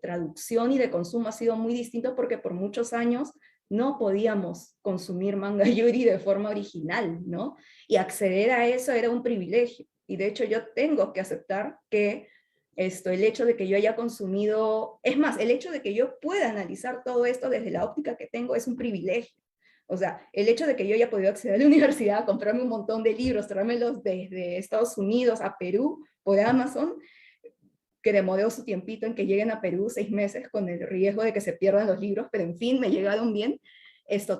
traducción y de consumo ha sido muy distinto porque por muchos años no podíamos consumir manga yuri de forma original, ¿no? Y acceder a eso era un privilegio. Y de hecho yo tengo que aceptar que el hecho de que yo haya consumido, es más, el hecho de que yo pueda analizar todo esto desde la óptica que tengo es un privilegio. O sea, el hecho de que yo haya podido acceder a la universidad, comprarme un montón de libros, traérmelos desde Estados Unidos a Perú por Amazon, que demoró su tiempito en que lleguen a Perú, 6 meses, con el riesgo de que se pierdan los libros, pero en fin, me llegaron bien.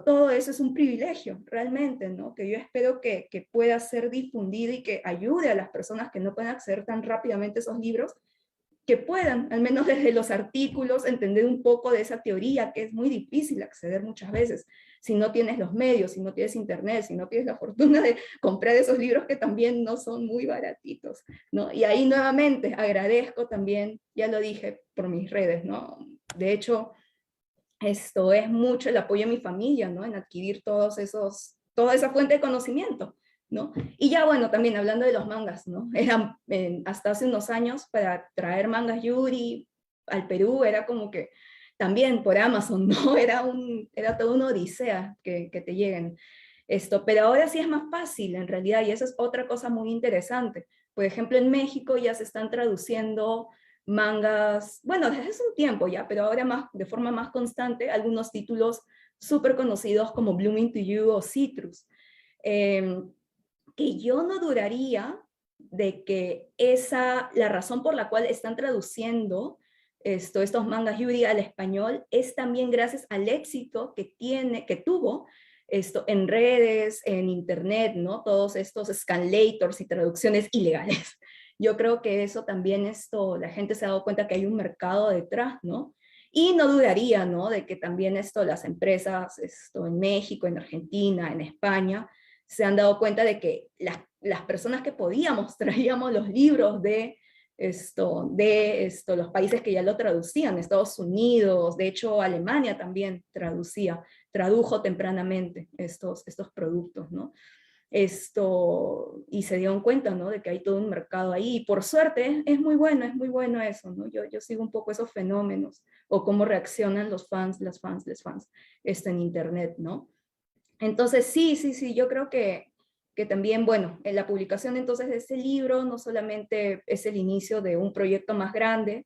Todo eso es un privilegio, realmente, ¿no? Que yo espero que pueda ser difundido y que ayude a las personas que no pueden acceder tan rápidamente a esos libros, que puedan, al menos desde los artículos, entender un poco de esa teoría, que es muy difícil acceder muchas veces, si no tienes los medios, si no tienes internet, si no tienes la fortuna de comprar esos libros que también no son muy baratitos, ¿no? Y ahí nuevamente agradezco también, ya lo dije por mis redes, ¿no? De hecho, esto es mucho el apoyo de mi familia, ¿no? En adquirir toda esa fuente de conocimiento, ¿no? Y ya bueno, también hablando de los mangas, ¿no? Hasta hace unos años para traer mangas Yuri al Perú era como que también por Amazon, ¿no? Era toda una odisea que te lleguen. Pero ahora sí es más fácil en realidad y esa es otra cosa muy interesante. Por ejemplo, en México ya se están traduciendo mangas, bueno, desde hace un tiempo ya, pero ahora de forma más constante, algunos títulos súper conocidos como Blooming to You o Citrus, que yo no duraría de que la razón por la cual están traduciendo estos mangas Yuri al español es también gracias al éxito que tuvo en redes, en internet, ¿no? Todos estos scanlators y traducciones ilegales. Yo creo que eso también la gente se ha dado cuenta que hay un mercado detrás, ¿no? Y no dudaría, ¿no? De que también las empresas en México, en Argentina, en España, se han dado cuenta de que las personas que podíamos traíamos los libros de los países que ya lo traducían, Estados Unidos, de hecho Alemania también tradujo tempranamente estos productos, ¿no? Y se dieron cuenta, ¿no? De que hay todo un mercado ahí, y por suerte es muy bueno eso, ¿no? Yo sigo un poco esos fenómenos, o cómo reaccionan los fans, las fans en internet, ¿no? Entonces sí, yo creo que también, bueno, en la publicación entonces de este libro no solamente es el inicio de un proyecto más grande,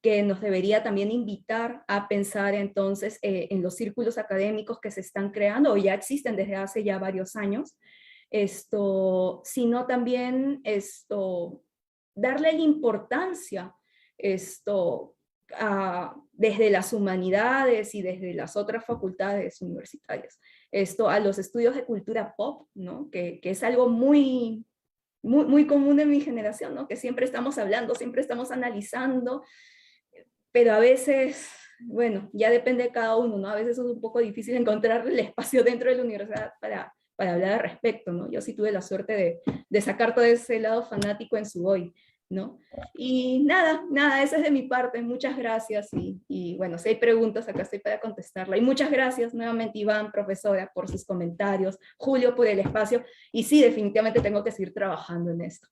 que nos debería también invitar a pensar entonces en los círculos académicos que se están creando, o ya existen desde hace ya varios años, sino también darle la importancia desde las humanidades y desde las otras facultades universitarias, a los estudios de cultura pop, ¿no? Que es algo muy, muy, muy común en mi generación, ¿no? Que siempre estamos hablando, siempre estamos analizando, pero a veces, bueno, ya depende de cada uno, ¿no? A veces es un poco difícil encontrar el espacio dentro de la universidad para hablar al respecto, ¿no? Yo sí tuve la suerte de sacar todo ese lado fanático en su hoy, ¿no? Y nada, eso es de mi parte, muchas gracias, y bueno, si hay preguntas, acá estoy para contestarla, y muchas gracias nuevamente Iván, profesora, por sus comentarios, Julio, por el espacio, y sí, definitivamente tengo que seguir trabajando en esto.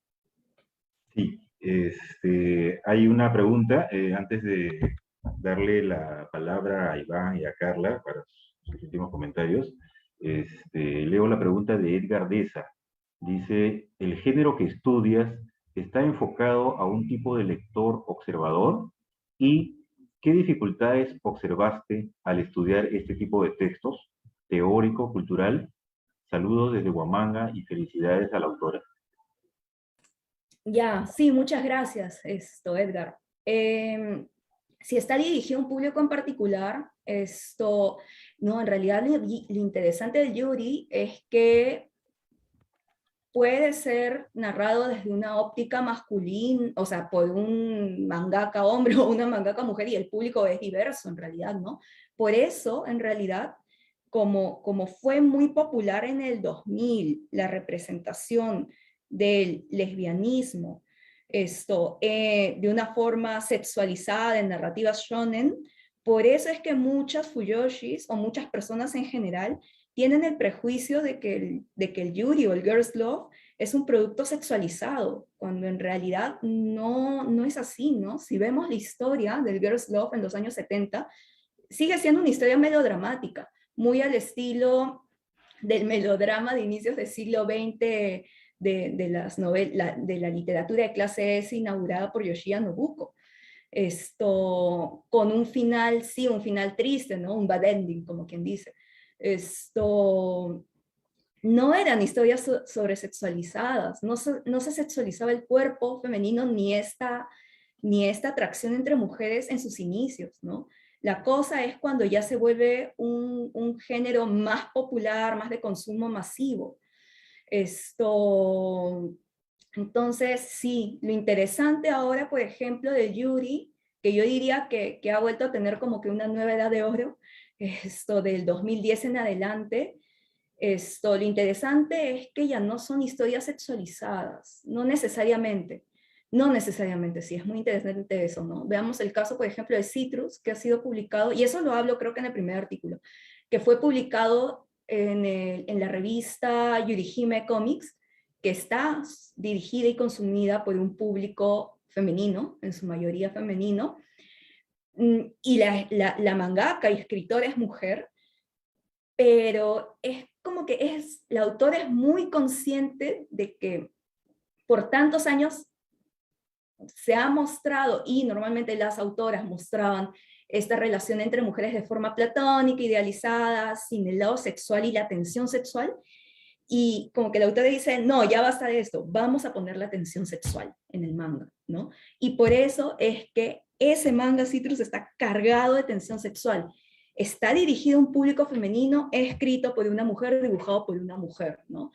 Sí, hay una pregunta, antes de darle la palabra a Iván y a Carla para sus últimos comentarios. Leo la pregunta de Edgar Deza. Dice, ¿el género que estudias está enfocado a un tipo de lector observador? ¿Y qué dificultades observaste al estudiar este tipo de textos, teórico, cultural? Saludos desde Huamanga y felicidades a la autora. Ya, sí, muchas gracias, Edgar. Si está dirigido a un público en particular, no, en realidad lo interesante del Yuri es que puede ser narrado desde una óptica masculina, o sea, por un mangaka hombre o una mangaka mujer, y el público es diverso en realidad, ¿no? Por eso, en realidad, como fue muy popular en el 2000 la representación del lesbianismo, de una forma sexualizada en narrativas shonen, por eso es que muchas fuyoshis o muchas personas en general tienen el prejuicio de que el yuri o el girls love es un producto sexualizado, cuando en realidad no es así, ¿no? Si vemos la historia del girls love en los años 70, sigue siendo una historia melodramática, muy al estilo del melodrama de inicios del siglo XX de la literatura de clase S inaugurada por Yoshia Nobuko. Con un final, sí, un final triste, ¿no? Un bad ending, como quien dice. No eran historias sobresexualizadas, no se sexualizaba el cuerpo femenino ni esta atracción entre mujeres en sus inicios, ¿no? La cosa es cuando ya se vuelve un género más popular, más de consumo masivo. Entonces, sí, lo interesante ahora, por ejemplo, de Yuri, que yo diría que ha vuelto a tener como que una nueva edad de oro, del 2010 en adelante, lo interesante es que ya no son historias sexualizadas, no necesariamente, sí, es muy interesante eso, ¿no? Veamos el caso, por ejemplo, de Citrus, que ha sido publicado, y eso lo hablo creo que en el primer artículo, que fue publicado en la revista Yurihime Comics, que está dirigida y consumida por un público femenino, en su mayoría femenino, y la mangaka y escritora es mujer, pero es como que la autora es muy consciente de que por tantos años se ha mostrado, y normalmente las autoras mostraban esta relación entre mujeres de forma platónica, idealizada, sin el lado sexual y la tensión sexual, y como que la autora dice, no, ya basta de esto, vamos a poner la tensión sexual en el manga, ¿no? Y por eso es que ese manga Citrus está cargado de tensión sexual. Está dirigido a un público femenino, es escrito por una mujer, dibujado por una mujer, ¿no?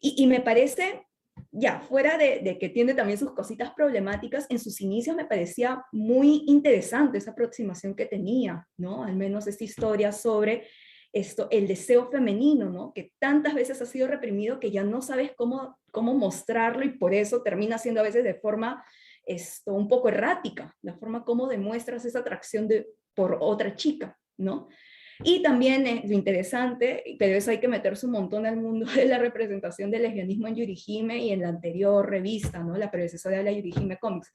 Y me parece, ya, fuera de que tiene también sus cositas problemáticas, en sus inicios me parecía muy interesante esa aproximación que tenía, ¿no? Al menos esta historia sobre el deseo femenino, ¿no? Que tantas veces ha sido reprimido que ya no sabes cómo mostrarlo, y por eso termina siendo a veces de forma un poco errática, la forma como demuestras esa atracción por otra chica, ¿no? Y también lo interesante, pero eso hay que meterse un montón al mundo de la representación del lesbianismo en Yurihime y en la anterior revista, ¿no? La predecesora de la Yurihime Comics.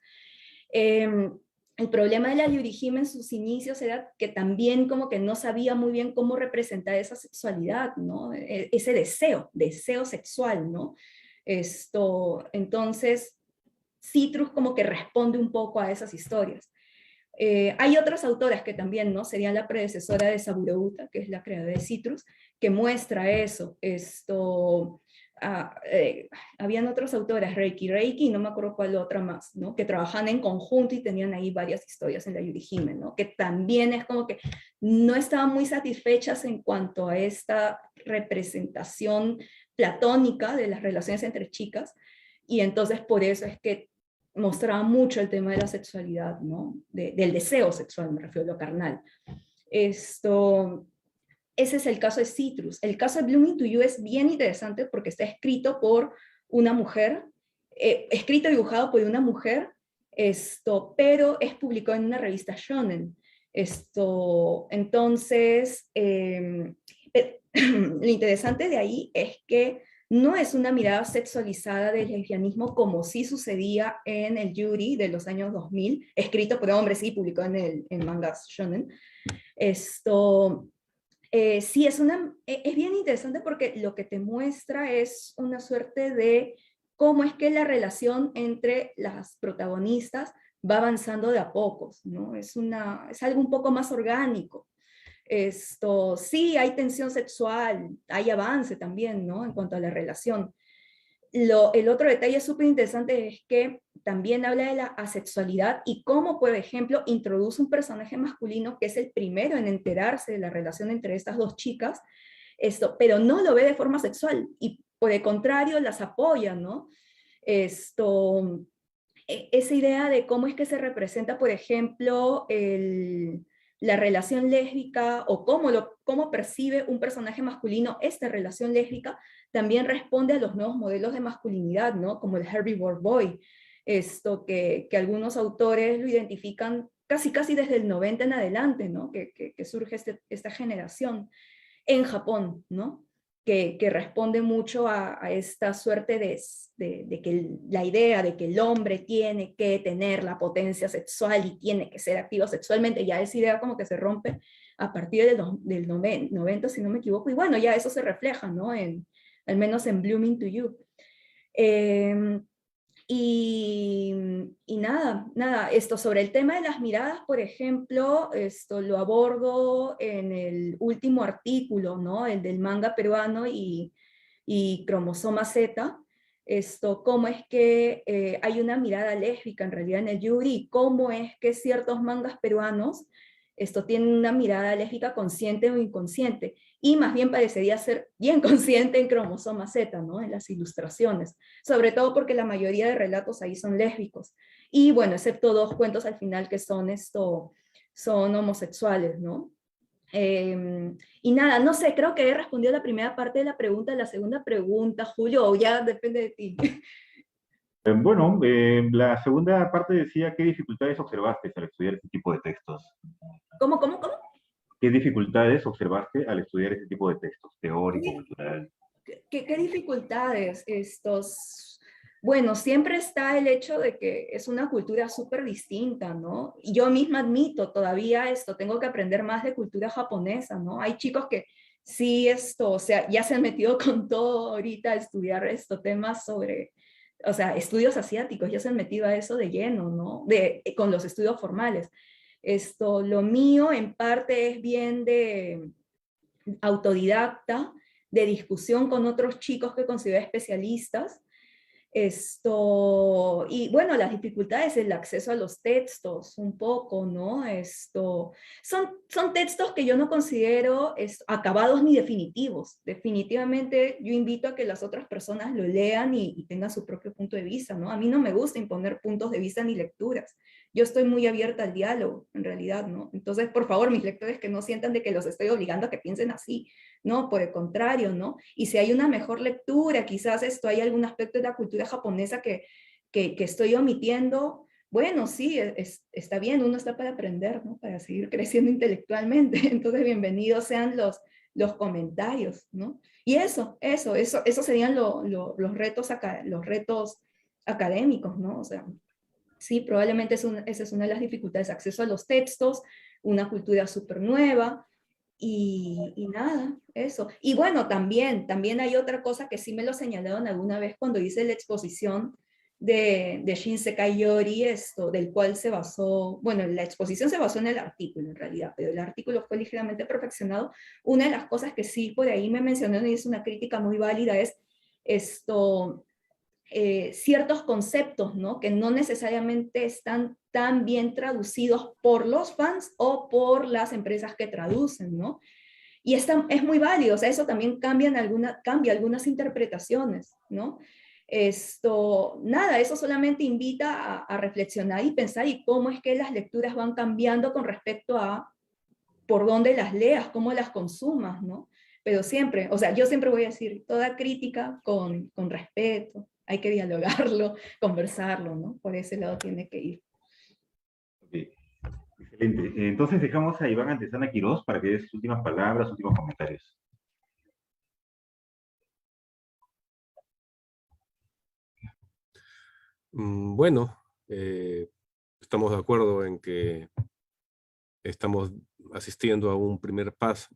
El problema de la Yurihime en sus inicios era que también como que no sabía muy bien cómo representar esa sexualidad, ¿no? Ese deseo sexual, ¿no? Entonces, Citrus como que responde un poco a esas historias. Hay otras autoras que también, ¿no? Serían la predecesora de Saburo Uta, que es la creadora de Citrus, que muestra eso. Habían otras autoras, Reiki, y no me acuerdo cuál otra más, ¿no? Que trabajan en conjunto y tenían ahí varias historias en la Yurihime, ¿no? Que también es como que no estaban muy satisfechas en cuanto a esta representación platónica de las relaciones entre chicas, y entonces por eso es que mostraba mucho el tema de la sexualidad, ¿no? Del deseo sexual, me refiero a lo carnal. Ese es el caso de Citrus. El caso de Blooming to You es bien interesante porque está escrito por una mujer, escrito y dibujado por una mujer, pero es publicado en una revista shonen. Entonces, lo interesante de ahí es que no es una mirada sexualizada del lesbianismo como sí sucedía en el Yuri de los años 2000, escrito por hombres y publicado en mangas shonen. Esto, sí, es bien interesante porque lo que te muestra es una suerte de cómo es que la relación entre las protagonistas va avanzando de a pocos, ¿no? Es algo un poco más orgánico. Esto, sí, hay tensión sexual, hay avance también, ¿no? En cuanto a la relación. El otro detalle súper interesante es que también habla de la asexualidad y cómo, por ejemplo, introduce un personaje masculino que es el primero en enterarse de la relación entre estas dos chicas, pero no lo ve de forma sexual y por el contrario las apoya, ¿no? Esto, esa idea de cómo es que se representa, por ejemplo, la relación lésbica o cómo percibe un personaje masculino esta relación lésbica, también responde a los nuevos modelos de masculinidad, ¿no? Como el herbivore boy, que algunos autores lo identifican casi desde el 90 en adelante, ¿no? Que surge esta generación en Japón, ¿no? Que responde mucho a esta suerte de que la idea de que el hombre tiene que tener la potencia sexual y tiene que ser activo sexualmente, ya esa idea como que se rompe a partir del 90, si no me equivoco, y bueno, ya eso se refleja, ¿no? Al menos en Blooming to You. Y, y nada, esto sobre el tema de las miradas, por ejemplo, esto lo abordo en el último artículo, ¿no? El del manga peruano y Cromosoma Z, cómo es que hay una mirada lésbica en realidad en el Yuri, y cómo es que ciertos mangas peruanos tienen una mirada lésbica consciente o inconsciente, y más bien parecería ser bien consciente en Cromosoma Z, ¿no? En las ilustraciones, sobre todo porque la mayoría de relatos ahí son lésbicos, y bueno, excepto dos cuentos al final que son homosexuales, ¿no? Y nada, no sé, creo que he respondido la primera parte de la pregunta. La segunda pregunta, Julio, o ya depende de ti. Bueno, la segunda parte decía, ¿qué dificultades observaste al estudiar este tipo de textos? ¿Cómo? ¿Qué dificultades observaste al estudiar este tipo de textos, teórico, Sí. cultural? ¿Qué dificultades estos? Bueno, siempre está el hecho de que es una cultura súper distinta, ¿no? Y yo misma admito, todavía tengo que aprender más de cultura japonesa, ¿no? Hay chicos que sí o sea, ya se han metido con todo ahorita a estudiar temas sobre, o sea, estudios asiáticos, ya se han metido a eso de lleno, ¿no? Con los estudios formales. Lo mío en parte es bien de autodidacta, de discusión con otros chicos que considero especialistas. Y bueno, las dificultades, el acceso a los textos, un poco, ¿no? Son textos que yo no considero acabados ni definitivos. Definitivamente yo invito a que las otras personas lo lean y tengan su propio punto de vista, ¿no? A mí no me gusta imponer puntos de vista ni lecturas. Yo estoy muy abierta al diálogo, en realidad, ¿no? Entonces, por favor, mis lectores que no sientan de que los estoy obligando a que piensen así, ¿no? Por el contrario, ¿no? Y si hay una mejor lectura, quizás hay algún aspecto de la cultura japonesa que estoy omitiendo, bueno, sí, está bien, uno está para aprender, ¿no? Para seguir creciendo intelectualmente. Entonces, bienvenidos sean los comentarios, ¿no? Y eso serían los retos académicos, ¿no? O sea, sí, probablemente esa es una de las dificultades, acceso a los textos, una cultura súper nueva, y nada, eso. Y bueno, también hay otra cosa que sí me lo señalaron alguna vez cuando hice la exposición de Shinsekai Yori, del cual se basó, bueno, la exposición se basó en el artículo en realidad, pero el artículo fue ligeramente perfeccionado. Una de las cosas que sí por ahí me mencionaron y es una crítica muy válida es ciertos conceptos, ¿no? Que no necesariamente están tan bien traducidos por los fans o por las empresas que traducen, ¿no? Y es muy válido, o sea, eso también cambia algunas interpretaciones, ¿no? Nada, eso solamente invita a reflexionar y pensar y cómo es que las lecturas van cambiando con respecto a por dónde las leas, cómo las consumas, ¿no? Pero siempre, o sea, yo siempre voy a decir, toda crítica con respeto, hay que dialogarlo, conversarlo, ¿no? Por ese lado tiene que ir. Okay. Excelente. Entonces dejamos a Iván Antesana Quirós para que dé sus últimas palabras, últimos comentarios. Bueno, estamos de acuerdo en que estamos asistiendo a un primer paso.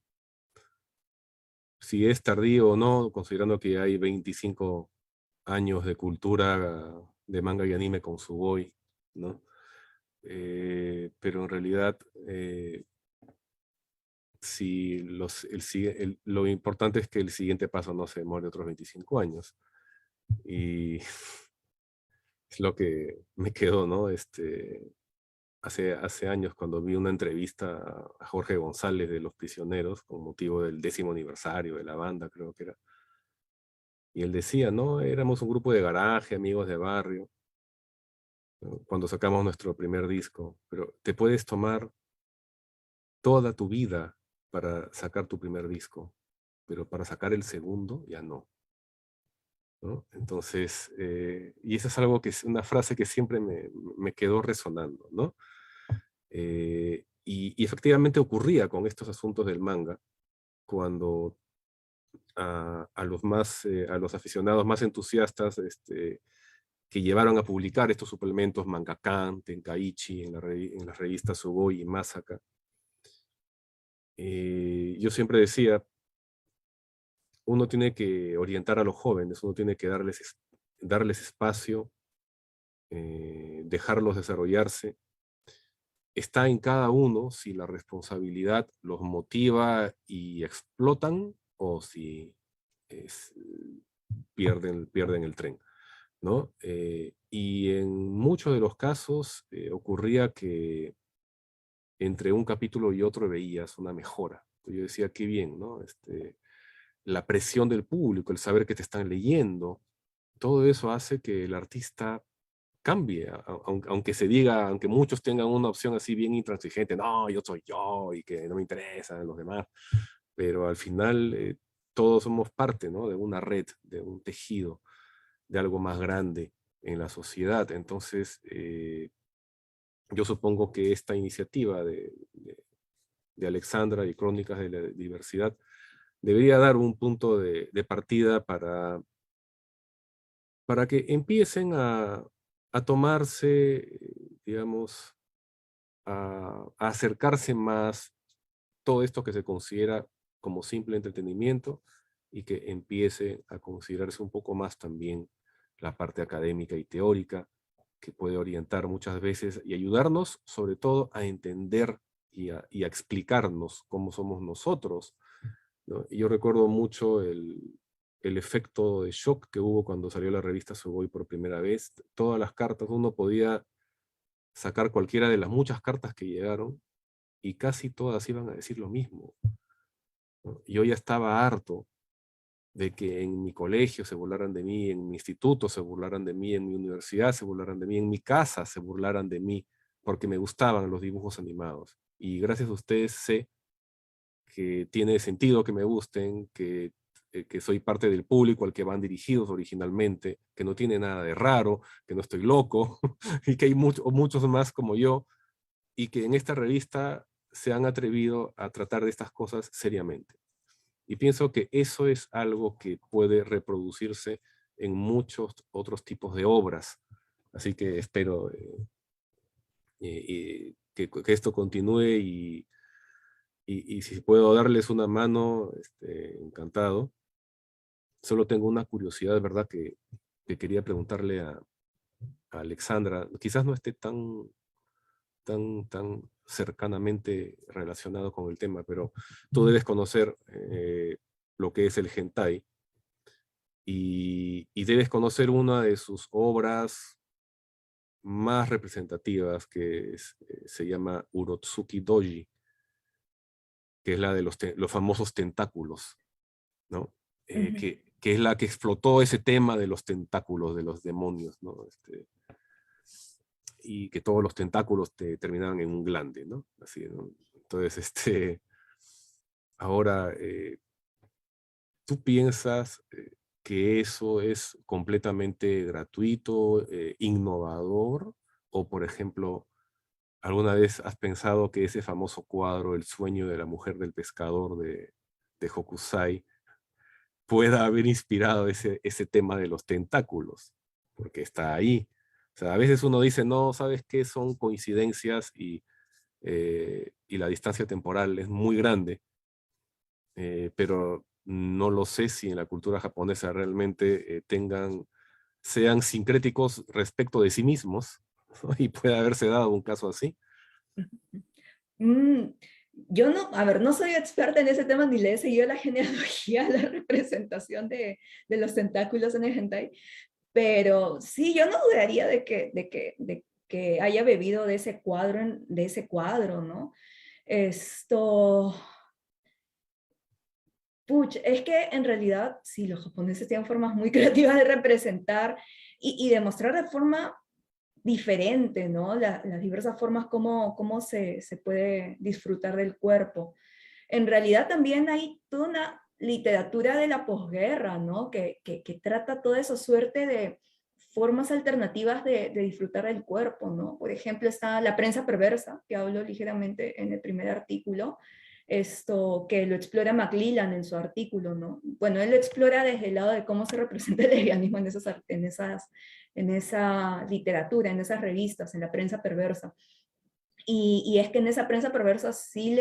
Si es tardío o no, considerando que hay 25 años de cultura de manga y anime con Sugoi, ¿no? Pero en realidad, si lo importante es que el siguiente paso no se demore otros 25 años. Y es lo que me quedó, ¿no? Hace años, cuando vi una entrevista a Jorge González de Los Prisioneros, con motivo del 10º aniversario de la banda, creo que era. Y él decía, ¿no? Éramos un grupo de garaje, amigos de barrio, ¿no? Cuando sacamos nuestro primer disco. Pero te puedes tomar toda tu vida para sacar tu primer disco, pero para sacar el segundo, ya no. ¿No? Entonces, y eso es algo que es una frase que siempre me quedó resonando, ¿no? Y efectivamente ocurría con estos asuntos del manga, cuando a los aficionados más entusiastas que llevaron a publicar estos suplementos Mangakan, Tenkaichi, en las revistas Sugoi y Masaka, yo siempre decía, uno tiene que orientar a los jóvenes, uno tiene que darles espacio, dejarlos desarrollarse. Está en cada uno si la responsabilidad los motiva y explotan, o si pierden el tren, ¿no? Y en muchos de los casos ocurría que entre un capítulo y otro veías una mejora. Yo decía, qué bien, ¿no? La presión del público, el saber que te están leyendo, todo eso hace que el artista cambie, aunque se diga, aunque muchos tengan una opción así bien intransigente, no, yo soy yo y que no me interesan los demás, pero al final todos somos parte, ¿no? De una red, de un tejido, de algo más grande en la sociedad. Entonces, yo supongo que esta iniciativa de Alexandra y Crónicas de la Diversidad debería dar un punto de partida para que empiecen a tomarse, digamos, a acercarse más todo esto que se considera como simple entretenimiento, y que empiece a considerarse un poco más también la parte académica y teórica, que puede orientar muchas veces y ayudarnos sobre todo a entender y a explicarnos cómo somos nosotros, ¿no? Y yo recuerdo mucho el efecto de shock que hubo cuando salió la revista Sugoi por primera vez. Todas las cartas, uno podía sacar cualquiera de las muchas cartas que llegaron, y casi todas iban a decir lo mismo, ¿no? Yo ya estaba harto de que en mi colegio se burlaran de mí, en mi instituto se burlaran de mí, en mi universidad se burlaran de mí, en mi casa se burlaran de mí, porque me gustaban los dibujos animados. Y gracias a ustedes sé que tiene sentido que me gusten, que soy parte del público al que van dirigidos originalmente, que no tiene nada de raro, que no estoy loco, y que hay muchos más como yo, y que en esta revista se han atrevido a tratar de estas cosas seriamente. Y pienso que eso es algo que puede reproducirse en muchos otros tipos de obras. Así que espero que esto continúe, y si puedo darles una mano, encantado. Solo tengo una curiosidad, ¿verdad?, que quería preguntarle a Alexandra. Quizás no esté tan cercanamente relacionado con el tema, pero tú debes conocer lo que es el hentai, y debes conocer una de sus obras más representativas, que se llama Urotsuki Doji, que es la de los famosos tentáculos, ¿no? Que es la que explotó ese tema de los tentáculos, de los demonios, ¿no? Y que todos los tentáculos te terminaban en un glande, ¿no? Así, ¿no? Entonces, ahora, ¿tú piensas que eso es completamente gratuito, innovador? O, por ejemplo, ¿alguna vez has pensado que ese famoso cuadro, El sueño de la mujer del pescador de Hokusai, pueda haber inspirado ese tema de los tentáculos? Porque está ahí. O sea, a veces uno dice, no, ¿sabes qué? Son coincidencias y la distancia temporal es muy grande, pero no lo sé si en la cultura japonesa realmente sean sincréticos respecto de sí mismos, ¿no? Y puede haberse dado un caso así. Mm, yo no, a ver, no soy experta en ese tema ni le he seguido la genealogía, la representación de los tentáculos en el hentai, pero sí, yo no dudaría de que haya bebido de ese cuadro, de ese cuadro, ¿no? Esto, puch, es que en realidad, sí, los japoneses tienen formas muy creativas de representar y demostrar de forma diferente, ¿no? Las diversas formas como se puede disfrutar del cuerpo. En realidad también hay toda una literatura de la posguerra, ¿no? Que trata toda esa suerte de formas alternativas de disfrutar del cuerpo, ¿no? Por ejemplo, está la prensa perversa, que hablo ligeramente en el primer artículo, esto que lo explora Maclellan en su artículo, ¿no? Bueno, él lo explora desde el lado de cómo se representa el lesbianismo en esa literatura, en esas revistas, en la prensa perversa. Y es que en esa prensa perversa sí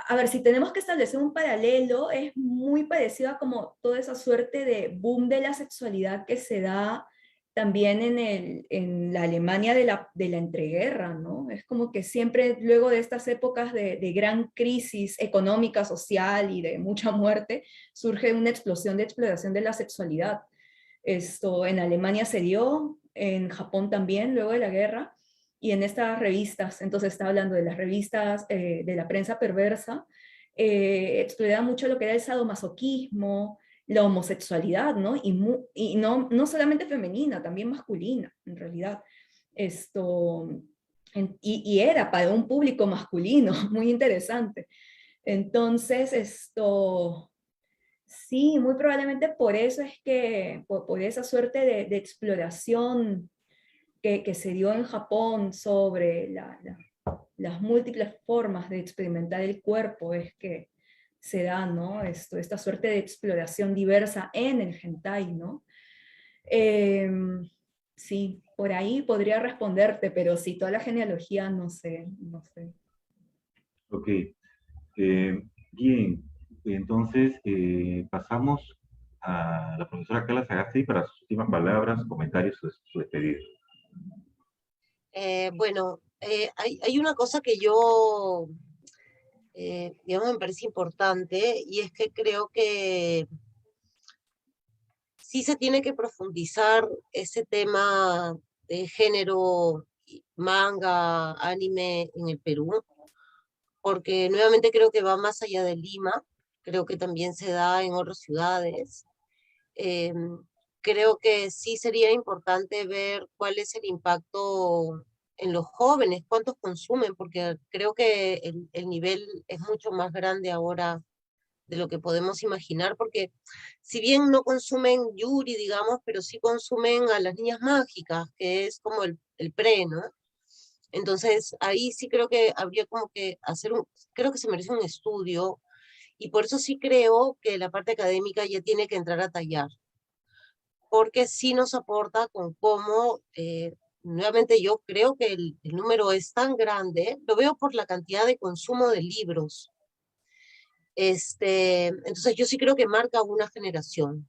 a ver, si tenemos que establecer un paralelo, es muy parecido a como toda esa suerte de boom de la sexualidad que se da también en la Alemania de la entreguerra, ¿no? Es como que siempre luego de estas épocas de gran crisis económica, social y de mucha muerte, surge una explosión de exploración de la sexualidad. Esto en Alemania se dio, en Japón también, luego de la guerra, y en estas revistas, entonces está hablando de las revistas de la prensa perversa, exploraba mucho lo que era el sadomasoquismo, la homosexualidad, ¿no? Y no solamente femenina, también masculina, en realidad. Esto, y era para un público masculino, muy interesante. Entonces, sí, muy probablemente por eso es que, por esa suerte de exploración que se dio en Japón sobre las múltiples formas de experimentar el cuerpo, es que se da, ¿no? Esta suerte de exploración diversa en el hentai, ¿no? Sí, por ahí podría responderte, pero sí, toda la genealogía no sé, no sé. Ok, bien, entonces pasamos a la profesora Carla Sagasti para sus últimas palabras, comentarios, su despedida. Bueno, hay una cosa que yo, digamos, me parece importante y es que creo que sí se tiene que profundizar ese tema de género, manga, anime en el Perú, porque nuevamente creo que va más allá de Lima, creo que también se da en otras ciudades. Em, Creo que sí sería importante ver cuál es el impacto en los jóvenes, cuántos consumen, porque creo que el nivel es mucho más grande ahora de lo que podemos imaginar, porque si bien no consumen Yuri, digamos, pero sí consumen a las niñas mágicas, que es como el pre, ¿no? Entonces, ahí sí creo que habría como que creo que se merece un estudio, y por eso sí creo que la parte académica ya tiene que entrar a tallar, porque sí nos aporta con cómo, nuevamente yo creo que el número es tan grande, lo veo por la cantidad de consumo de libros. Entonces yo sí creo que marca una generación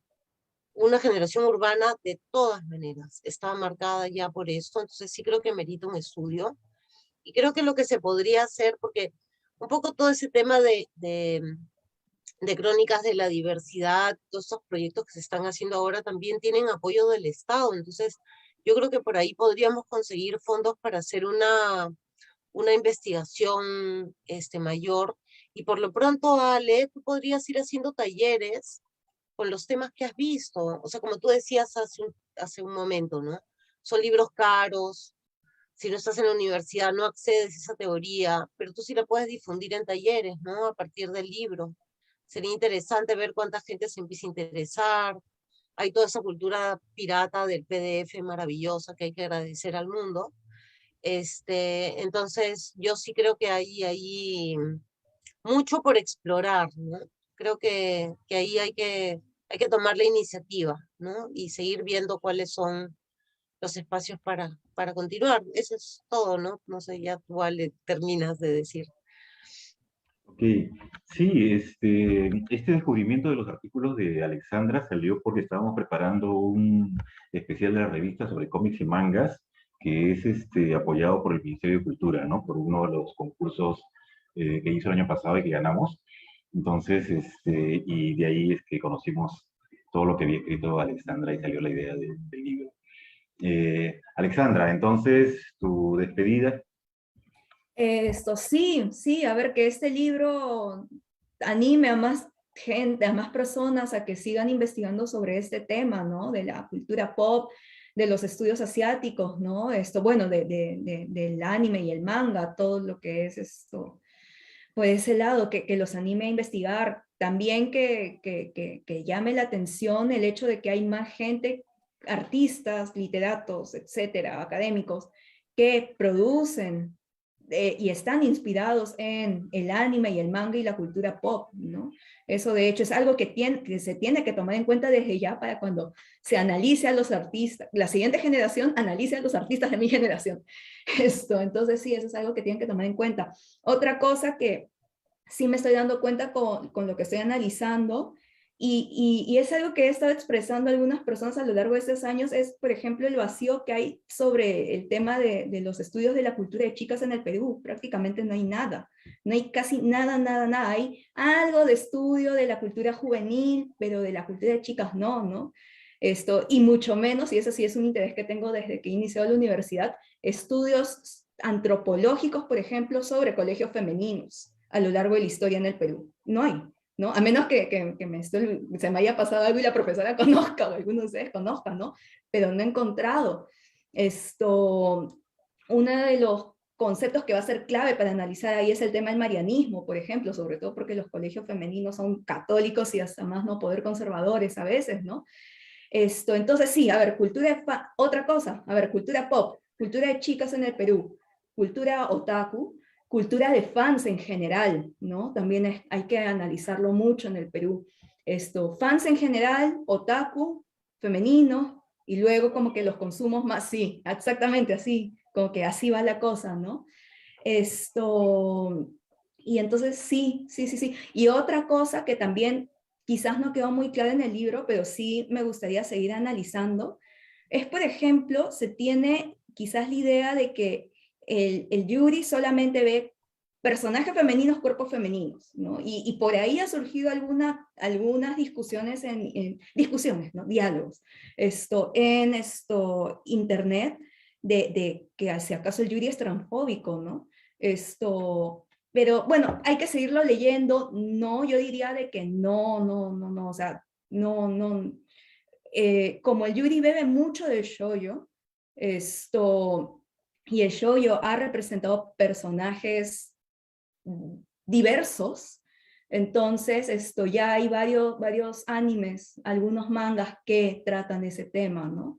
urbana de todas maneras, está marcada ya por esto, entonces sí creo que merita un estudio. Y creo que lo que se podría hacer, porque un poco todo ese tema de crónicas de la diversidad, todos estos proyectos que se están haciendo ahora también tienen apoyo del Estado. Entonces, yo creo que por ahí podríamos conseguir fondos para hacer una investigación mayor. Y por lo pronto, Ale, tú podrías ir haciendo talleres con los temas que has visto. O sea, como tú decías hace un momento, ¿no? Son libros caros. Si no estás en la universidad, no accedes a esa teoría, pero tú sí la puedes difundir en talleres, ¿no? A partir del libro. Sería interesante ver cuánta gente se empieza a interesar. Hay toda esa cultura pirata del PDF maravillosa que hay que agradecer al mundo. Entonces, yo sí creo que hay mucho por explorar, ¿no? Creo que ahí hay que tomar la iniciativa, ¿no? Y seguir viendo cuáles son los espacios para continuar. Eso es todo, ¿no? No sé, ya tú Ale, terminas de decir. Ok, sí, este descubrimiento de los artículos de Alexandra salió porque estábamos preparando un especial de la revista sobre cómics y mangas, que es apoyado por el Ministerio de Cultura, ¿no? Por uno de los concursos que hizo el año pasado y que ganamos. Entonces, y de ahí es que conocimos todo lo que había escrito Alexandra y salió la idea del libro. Alexandra, entonces, tu despedida. Esto sí, sí, a ver, que este libro anime a más gente, a más personas a que sigan investigando sobre este tema, ¿no? De la cultura pop, de los estudios asiáticos, ¿no? Esto, bueno, del anime y el manga, todo lo que es esto, por ese lado, que los anime a investigar. También que llame la atención el hecho de que hay más gente, artistas, literatos, etcétera, académicos, que producen y están inspirados en el anime y el manga y la cultura pop, ¿no? Eso de hecho es algo que se tiene que tomar en cuenta desde ya para cuando se analice a los artistas, la siguiente generación analice a los artistas de mi generación. Entonces sí, eso es algo que tienen que tomar en cuenta. Otra cosa que sí me estoy dando cuenta con lo que estoy analizando, y es algo que he estado expresando a algunas personas a lo largo de estos años, es, por ejemplo, el vacío que hay sobre el tema de los estudios de la cultura de chicas en el Perú. Prácticamente no hay nada, no hay casi nada, nada, nada. Hay algo de estudio de la cultura juvenil, pero de la cultura de chicas no, ¿no? Y mucho menos, y eso sí es un interés que tengo desde que inicié la universidad, estudios antropológicos, por ejemplo, sobre colegios femeninos a lo largo de la historia en el Perú. No hay, ¿no? A menos que se me haya pasado algo y la profesora conozca, o algunos de ustedes conozcan, ¿no? Pero no he encontrado. Uno de los conceptos que va a ser clave para analizar ahí es el tema del marianismo, por ejemplo, sobre todo porque los colegios femeninos son católicos y hasta más no poder conservadores a veces, ¿no? Entonces sí, a ver, otra cosa, a ver, cultura pop, cultura de chicas en el Perú, cultura otaku, cultura de fans en general, ¿no? También hay que analizarlo mucho en el Perú. Fans en general, otaku, femenino, y luego como que los consumos más, sí, exactamente así, como que así va la cosa, ¿no? Y entonces sí, sí, sí, sí. Y otra cosa que también quizás no quedó muy clara en el libro, pero sí me gustaría seguir analizando, es, por ejemplo, se tiene quizás la idea de que el Yuri solamente ve personajes femeninos, cuerpos femeninos, ¿no? Y por ahí ha surgido algunas discusiones, discusiones, ¿no? Diálogos, en internet, de que si acaso el Yuri es transfóbico, ¿no? Pero bueno, hay que seguirlo leyendo. No, yo diría de que no, no, no, no, o sea, no, no. Como el Yuri bebe mucho del shoujo, y el shoujo ha representado personajes diversos, entonces ya hay varios animes, algunos mangas que tratan ese tema, ¿no?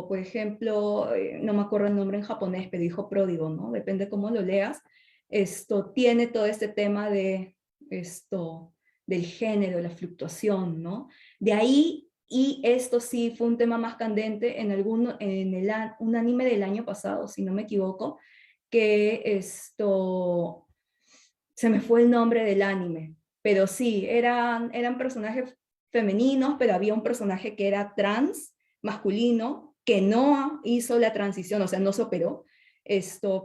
Por ejemplo, no me acuerdo el nombre en japonés, pero dijo pródigo, ¿no? Depende cómo lo leas. Tiene todo este tema del género, la fluctuación, ¿no? De ahí, y esto sí fue un tema más candente un anime del año pasado, si no me equivoco, que se me fue el nombre del anime, pero sí, eran personajes femeninos, pero había un personaje que era trans, masculino, que no hizo la transición, o sea, no se operó,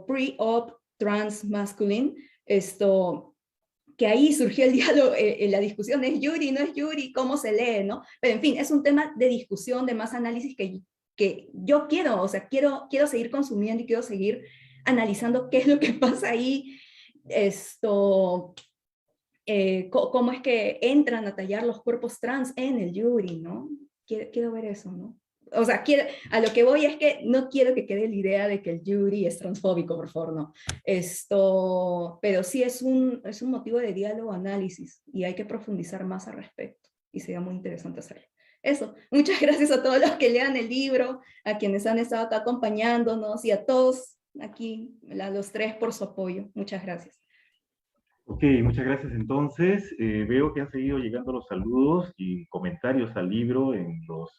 pre-op trans masculine, que ahí surgió el diálogo, la discusión, ¿es Yuri, no es Yuri? ¿Cómo se lee, no? Pero en fin, es un tema de discusión, de más análisis que yo quiero, o sea, quiero seguir consumiendo y quiero seguir analizando qué es lo que pasa ahí, cómo es que entran a tallar los cuerpos trans en el Yuri, ¿no? Quiero ver eso, ¿no? O sea, a lo que voy es que no quiero que quede la idea de que el Yuri es transfóbico, por favor, no. Pero sí es un motivo de diálogo, análisis, y hay que profundizar más al respecto, y sería muy interesante hacerlo. Eso, muchas gracias a todos los que lean el libro, a quienes han estado acá acompañándonos, y a todos aquí, a los tres, por su apoyo. Muchas gracias. Ok, muchas gracias entonces. Veo que han seguido llegando los saludos y comentarios al libro en los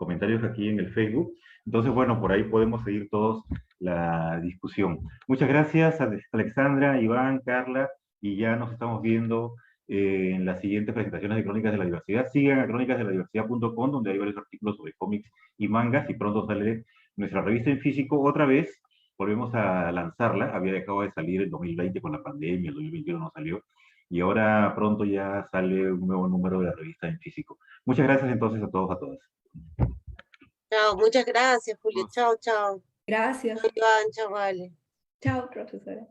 comentarios aquí en el Facebook. Entonces, bueno, por ahí podemos seguir todos la discusión. Muchas gracias a Alexandra, Iván, Carla, y ya nos estamos viendo en las siguientes presentaciones de Crónicas de la Diversidad. Sigan a crónicasdeladiversidad.com, donde hay varios artículos sobre cómics y mangas, y pronto sale nuestra revista en físico otra vez. Volvemos a lanzarla, había dejado de salir en 2020 con la pandemia, el 2021 no salió, y ahora pronto ya sale un nuevo número de la revista en físico. Muchas gracias entonces a todos, a todas. Chao, muchas gracias, Julio. Chao, chao. Gracias. Chao, Iván, chao, Vale. Chao, profesora.